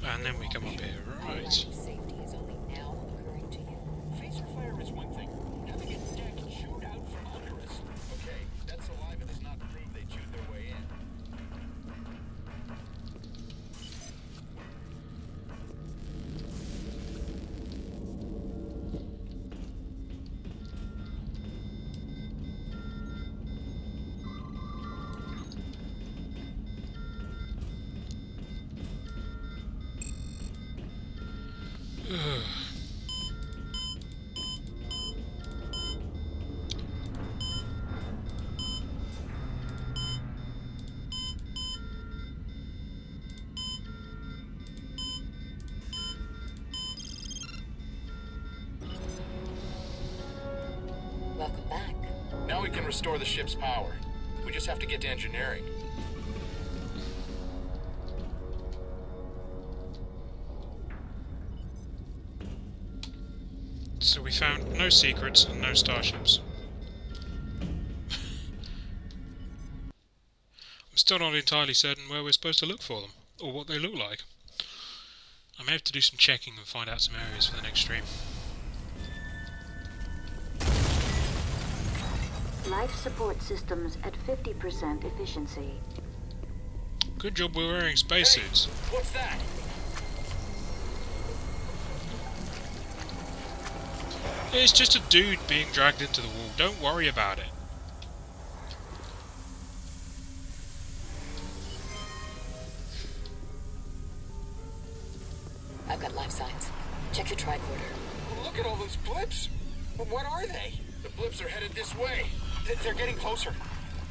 And then we come up here, right. Safety is only now occurring to you. Phaser fire is one thing. Having a deck chewed out from under us. Okay, that saliva does not prove they chewed their way in. Welcome back. Now we can restore the ship's power. We just have to get to engineering. So we found no secrets and no starships. I'm still not entirely certain where we're supposed to look for them, or what they look like. I may have to do some checking and find out some areas for the next stream. Life support systems at 50% efficiency. Good job we're wearing spacesuits. Hey, what's that? It's just a dude being dragged into the wall. Don't worry about it. I've got life signs. Check your tricorder. Look at all those blips. What are they? The blips are headed this way. They're getting closer.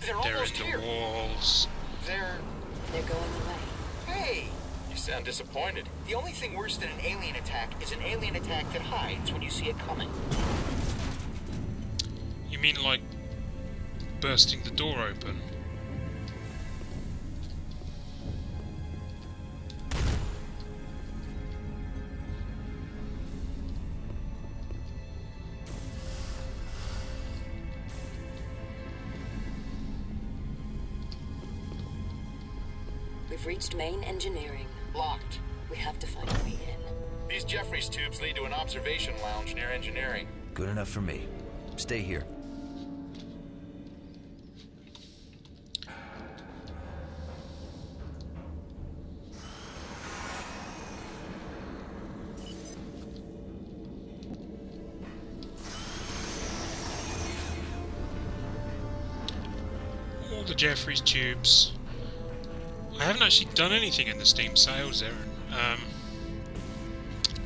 They're almost in here. The walls. They're going away. Hey! You sound disappointed. The only thing worse than an alien attack is an alien attack that hides when you see it coming. You mean like bursting the door open? We've reached main engineering. Locked. We have to find a way in. These Jeffries tubes lead to an observation lounge near engineering. Good enough for me. Stay here. the Jeffries tubes. I haven't actually done anything in the Steam sales there.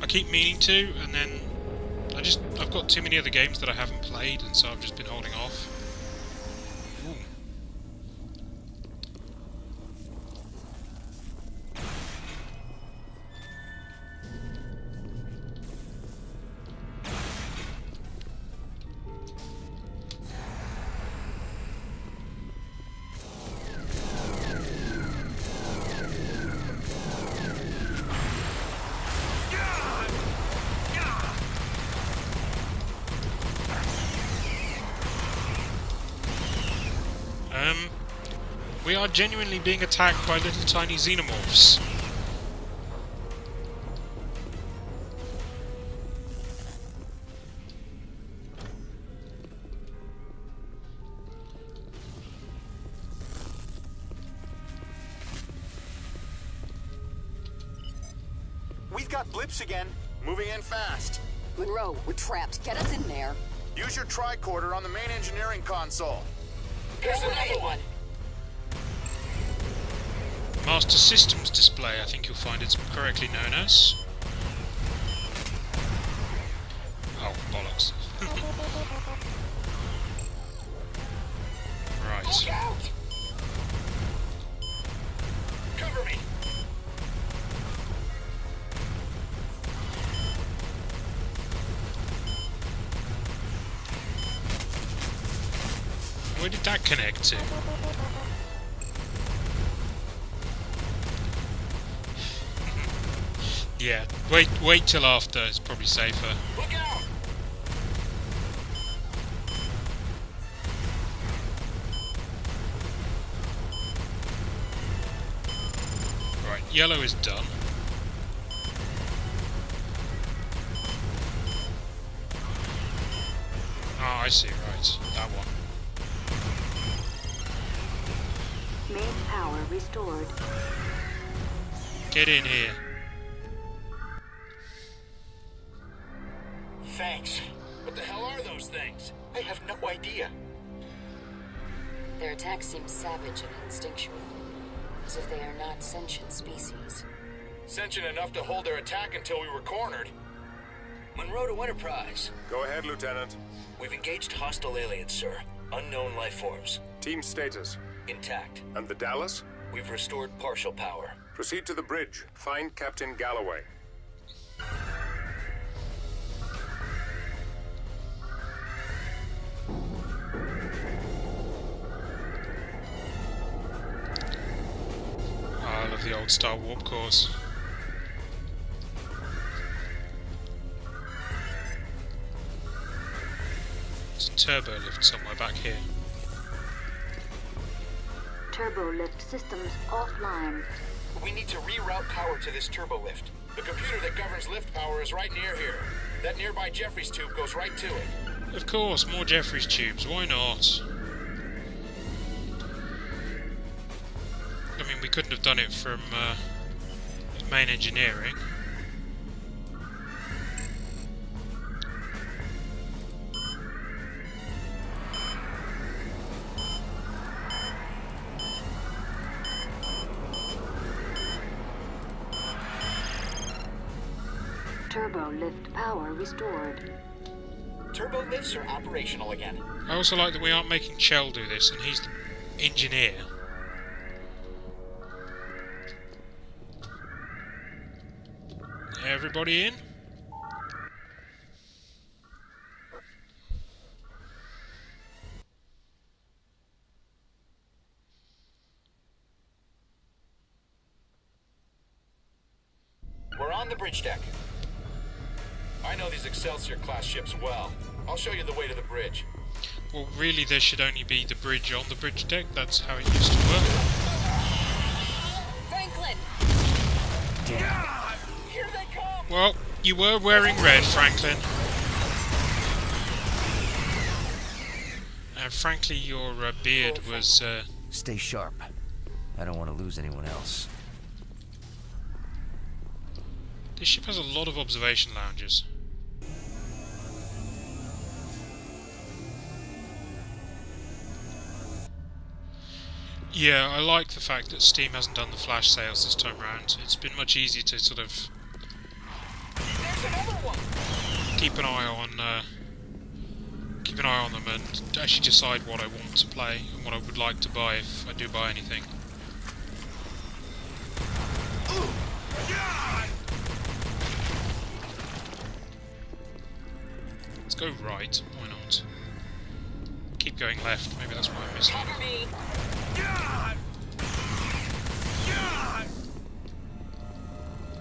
I keep meaning to, and then I've got too many other games that I haven't played, and so I've just been holding off. Ooh. We are genuinely being attacked by little tiny xenomorphs. We've got blips again. Moving in fast. Monroe, we're trapped. Get us in there. Use your tricorder on the main engineering console. There's another one. Master Systems display, I think you'll find it's correctly known as. Oh, bollocks. Right. Look out! Cover me. Where did that connect to? Yeah, wait till after, it's probably safer. Look out! Right, yellow is done. Oh, I see, right, that one. Main power restored. Get in here. Thanks. What the hell are those things? I have no idea. Their attack seems savage and instinctual, as if they are not sentient species. Sentient enough to hold their attack until we were cornered. Monroe to Enterprise. Go ahead, Lieutenant. We've engaged hostile aliens, sir. Unknown life forms. Team status. Intact. And the Dallas? We've restored partial power. Proceed to the bridge. Find Captain Galloway. I love the old Star Warp cores. There's a turbo lift somewhere back here. Turbo lift systems offline. We need to reroute power to this turbo lift. The computer that governs lift power is right near here. That nearby Jeffries tube goes right to it. Of course, more Jeffries tubes, why not? I mean, we couldn't have done it from main engineering. Turbo lift power restored. Turbo lifts are operational again. I also like that we aren't making Chell do this, and he's the engineer. Everybody in? We're on the bridge deck. I know these Excelsior-class ships well. I'll show you the way to the bridge. Well, really, there should only be the bridge on the bridge deck. That's how it used to work. Franklin! Damn. Here they come! Well, you were wearing red, Franklin. And frankly, your beard was... Stay sharp. I don't want to lose anyone else. This ship has a lot of observation lounges. Yeah, I like the fact that Steam hasn't done the flash sales this time around. It's been much easier to sort of keep an eye on them and actually decide what I want to play and what I would like to buy if I do buy anything. Let's go right, why not? Keep going left, maybe that's why I'm missing.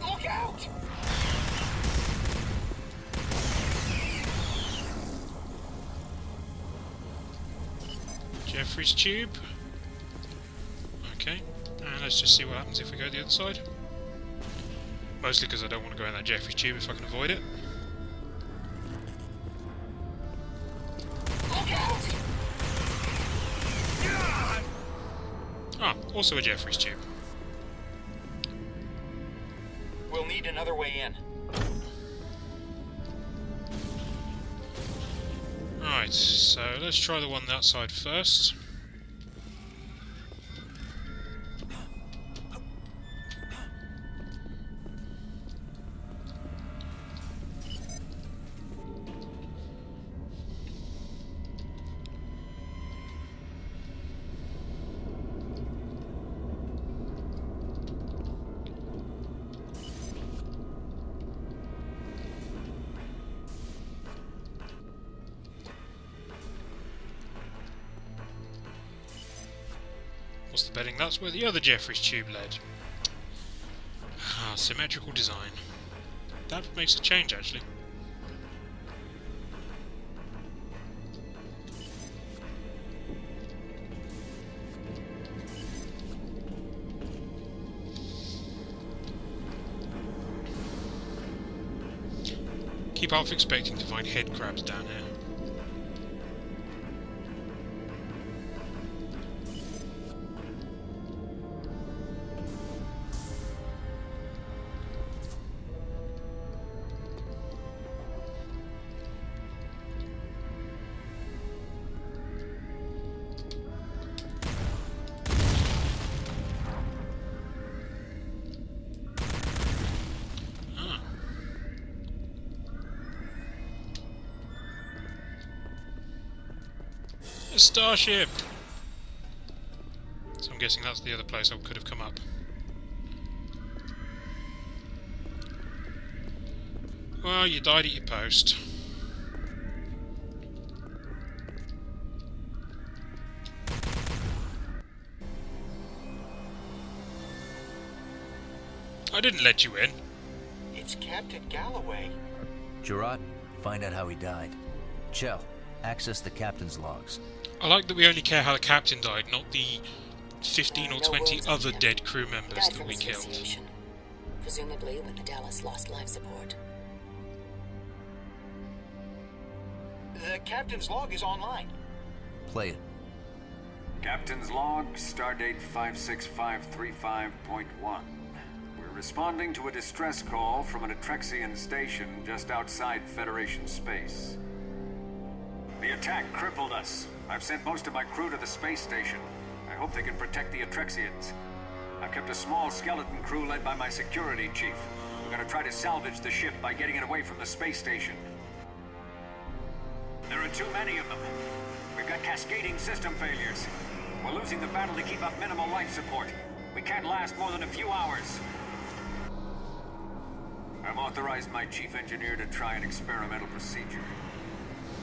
Look out! Jeffrey's tube. Okay, and let's just see what happens if we go the other side. Mostly because I don't want to go in that Jeffrey's tube if I can avoid it. Ah, also a Jeffrey's tube. We'll need another way in. Right, so let's try the one that side first. What's the betting? That's where the other Jeffrey's tube led. Ah, symmetrical design. That makes a change, actually. Keep half expecting to find head crabs down here. A starship! So I'm guessing that's the other place I could have come up. Well, you died at your post. I didn't let you in. It's Captain Galloway. Gerard, find out how he died. Chell, access the captain's logs. I like that we only care how the captain died, not the 15 or 20 other dead crew members that we killed. Presumably when the Dallas lost life support. The captain's log is online. Play it. Captain's log, stardate 56535.1. We're responding to a distress call from an Atrexian station just outside Federation space. The attack crippled us. I've sent most of my crew to the space station. I hope they can protect the Atrexians. I've kept a small skeleton crew led by my security chief. We're gonna try to salvage the ship by getting it away from the space station. There are too many of them. We've got cascading system failures. We're losing the battle to keep up minimal life support. We can't last more than a few hours. I've authorized my chief engineer to try an experimental procedure.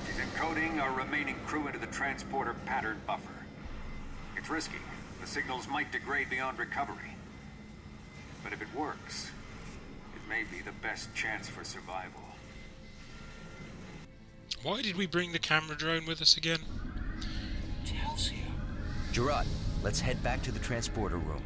She's encoding our remaining crew into the transporter pattern buffer. It's risky. The signals might degrade beyond recovery. But if it works, it may be the best chance for survival. Why did we bring the camera drone with us again? Tells you. Gerard, let's head back to the transporter room.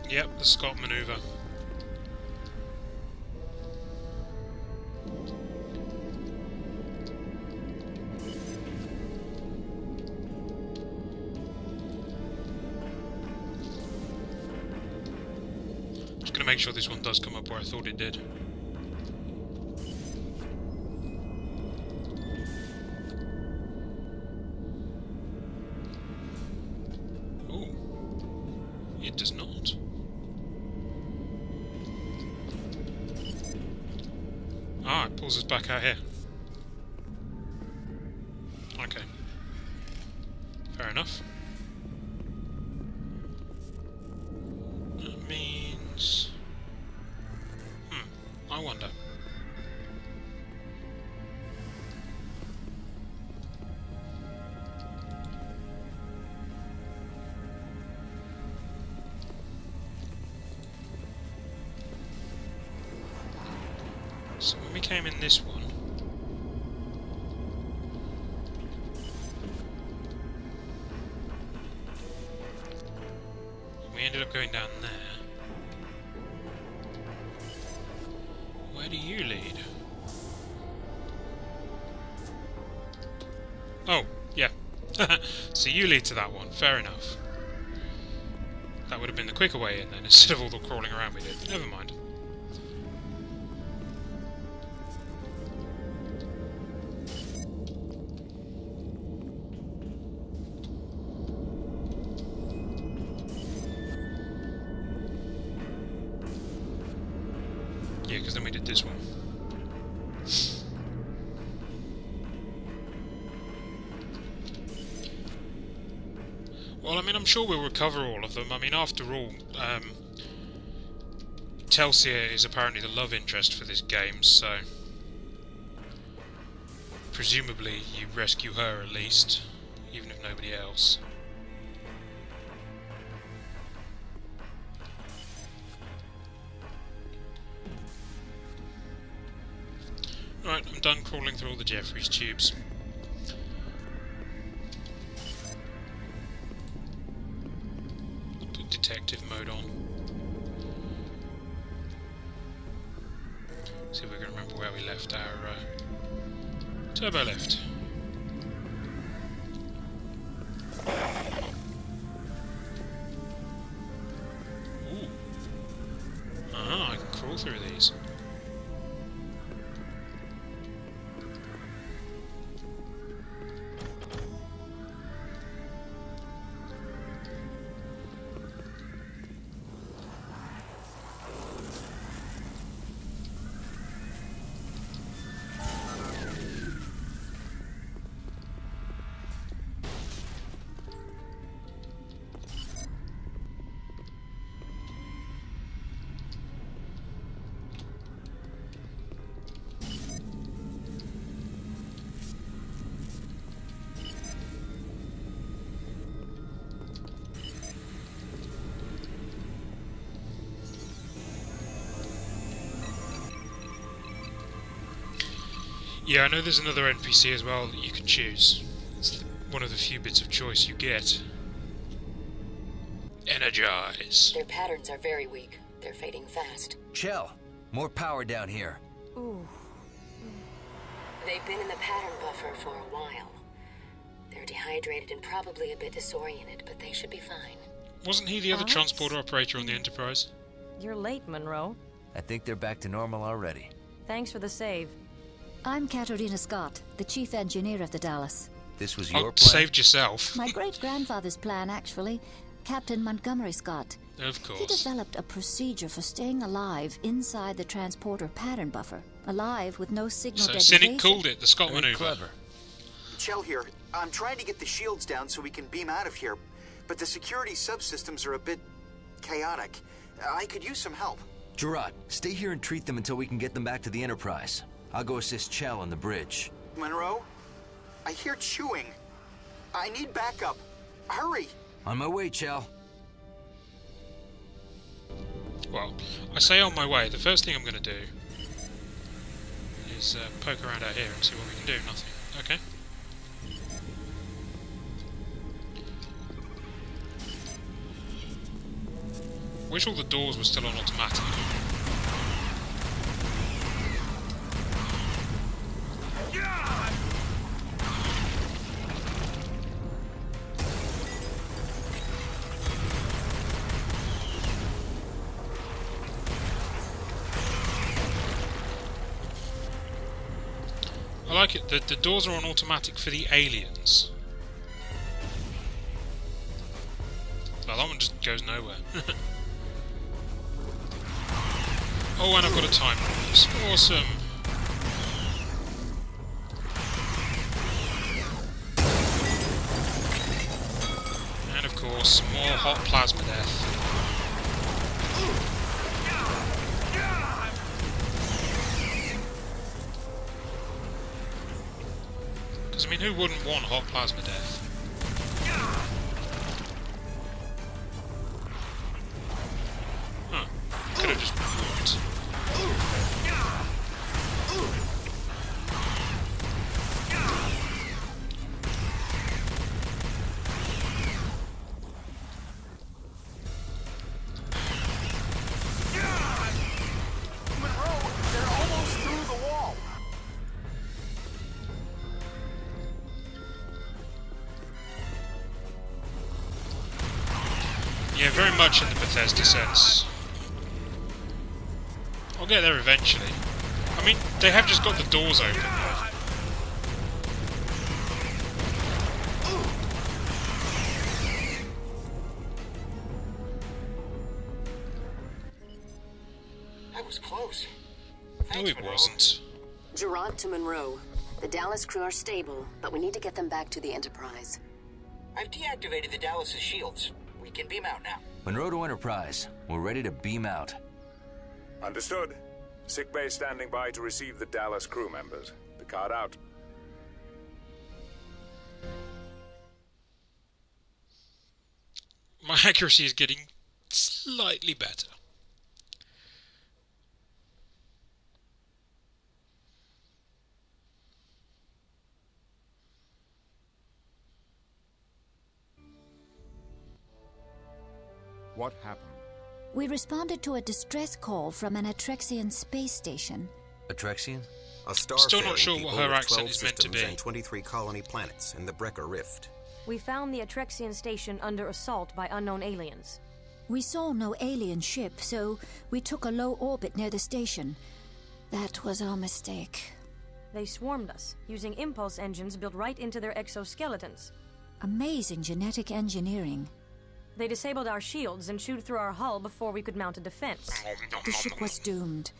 Yep, the Scott maneuver. make sure this one does come up where I thought it did. Oh, it does not. Ah, it pulls us back out here. Okay. Fair enough. That means... I wonder. So when we came in this one, we ended up going down there. Where do you lead? Oh, yeah. So you lead to that one, fair enough. That would have been the quicker way in then, instead of all the crawling around we did. Never mind. Yeah, because then we did this one. Well, I mean, I'm sure we'll recover all of them. I mean, after all, Telsia is apparently the love interest for this game, so... presumably you rescue her at least, even if nobody else. Right, I'm done crawling through all the Jeffries tubes. Put detective mode on. See if we can remember where we left our turbo lift. Ooh. Ah, I can crawl through these. Yeah, I know there's another NPC as well that you can choose. It's one of the few bits of choice you get. Energize. Their patterns are very weak. They're fading fast. Chell, more power down here. Ooh. They've been in the pattern buffer for a while. They're dehydrated and probably a bit disoriented, but they should be fine. Wasn't he the other transporter operator on the Enterprise? You're late, Monroe. I think they're back to normal already. Thanks for the save. I'm Katerina Scott, the chief engineer of the Dallas. This was your plan? Saved yourself. My great-grandfather's plan, actually. Captain Montgomery Scott. Of course. He developed a procedure for staying alive inside the transporter pattern buffer. Alive with no signal So degradation. Cynic called it the Scott Very maneuver. Clever. Chell here. I'm trying to get the shields down so we can beam out of here, but the security subsystems are a bit chaotic. I could use some help. Gerard, stay here and treat them until we can get them back to the Enterprise. I'll go assist Chell on the bridge. Monroe, I hear chewing. I need backup. Hurry! On my way, Chell. Well, I say on my way. The first thing I'm going to do is poke around out here and see what we can do. Nothing. Okay. Wish all the doors were still on automatic. I like it. The doors are on automatic for the aliens. Well, that one just goes nowhere. Oh, and I've got a time release. Awesome. And of course, more hot plasma death. Because, I mean, who wouldn't want hot plasma death? Huh. Could have just walked. Monroe, they're almost through the wall. Yeah, very much in the Bethesda sense. I'll get there eventually. I mean, they have just got the doors open there. That was close. No, it wasn't. Gerard to Monroe. The Dallas crew are stable, but we need to get them back to the Enterprise. I've deactivated the Dallas's shields. We can beam out now. Monroe to Enterprise. We're ready to beam out. Understood. Sickbay standing by to receive the Dallas crew members. Picard out. My accuracy is getting slightly better. What happened? We responded to a distress call from an Atrexian space station. Atrexian? A star Still not ferry sure what capable her of accent 12 is meant to systems be. and 23 colony planets in the Brecker Rift. We found the Atrexian station under assault by unknown aliens. We saw no alien ship, so we took a low orbit near the station. That was our mistake. They swarmed us, using impulse engines built right into their exoskeletons. Amazing genetic engineering. They disabled our shields and chewed through our hull before we could mount a defense. The ship was doomed.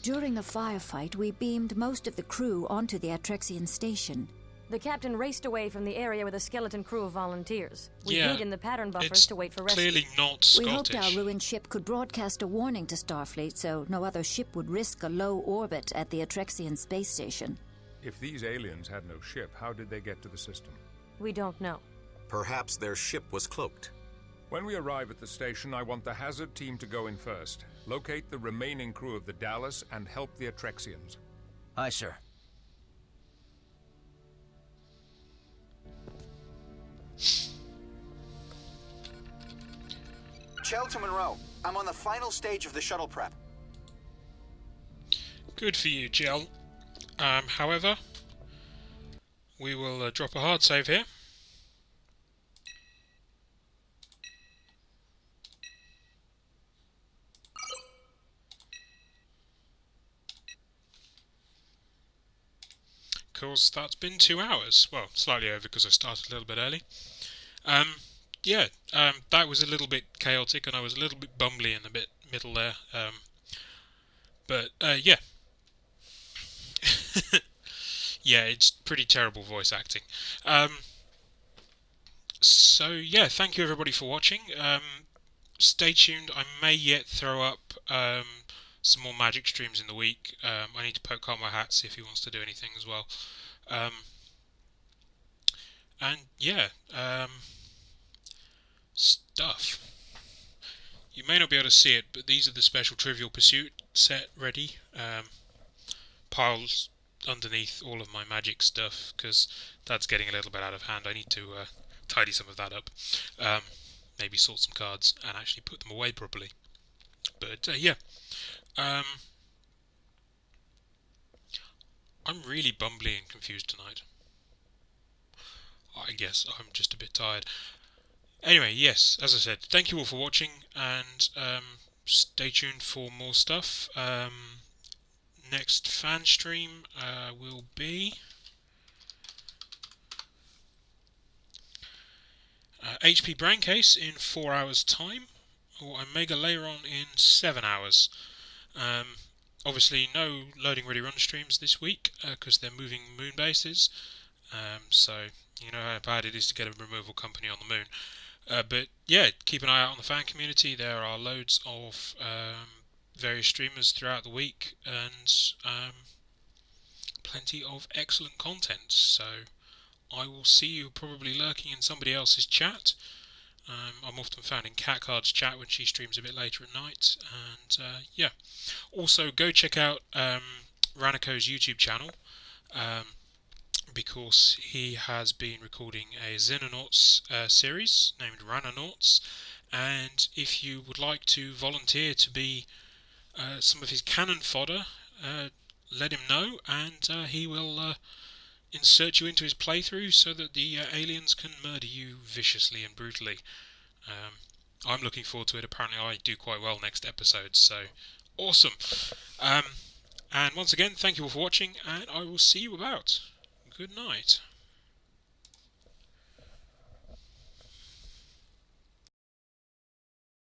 During the firefight, we beamed most of the crew onto the Atrexian station. The captain raced away from the area with a skeleton crew of volunteers. We Yeah, hid in the pattern buffers it's to wait for rescue. clearly not We Scottish. hoped our ruined ship could broadcast a warning to Starfleet so no other ship would risk a low orbit at the Atrexian space station. If these aliens had no ship, how did they get to the system? We don't know. Perhaps their ship was cloaked. When we arrive at the station, I want the hazard team to go in first. Locate the remaining crew of the Dallas and help the Atrexians. Aye, sir. Chell to Monroe. I'm on the final stage of the shuttle prep. Good for you, Jill. However, we will drop a hard save here. Of course, that's been 2 hours. Well, slightly over because I started a little bit early. That was a little bit chaotic and I was a little bit bumbly in the middle there. Yeah. Yeah, it's pretty terrible voice acting. Thank you everybody for watching. Stay tuned. I may yet throw up some more magic streams in the week. I need to poke Carl my hat, see if he wants to do anything as well. Stuff. You may not be able to see it, but these are the special Trivial Pursuit set ready. Piles underneath all of my magic stuff, because that's getting a little bit out of hand. I need to tidy some of that up. Maybe sort some cards and actually put them away properly. But I'm really bumbly and confused tonight. I guess I'm just a bit tired. Anyway, yes, as I said, thank you all for watching, and stay tuned for more stuff. next fan stream will be HP Braincase in 4 hours time, or Omega Leiron in 7 hours. Obviously no Loading Ready Run streams this week because they're moving moon bases, so you know how bad it is to get a removal company on the moon. But yeah, keep an eye out on the fan community. There are loads of various streamers throughout the week, and plenty of excellent content. So I will see you probably lurking in somebody else's chat. I'm often found in Catcard's chat when she streams a bit later at night. And yeah, also go check out Ranico's YouTube channel, because he has been recording a Xenonauts series named Ranonauts, and if you would like to volunteer to be some of his cannon fodder, let him know, and he will insert you into his playthrough so that the aliens can murder you viciously and brutally. I'm looking forward to it. Apparently I do quite well next episode, so awesome. And once again, thank you all for watching, and I will see you about. Good night.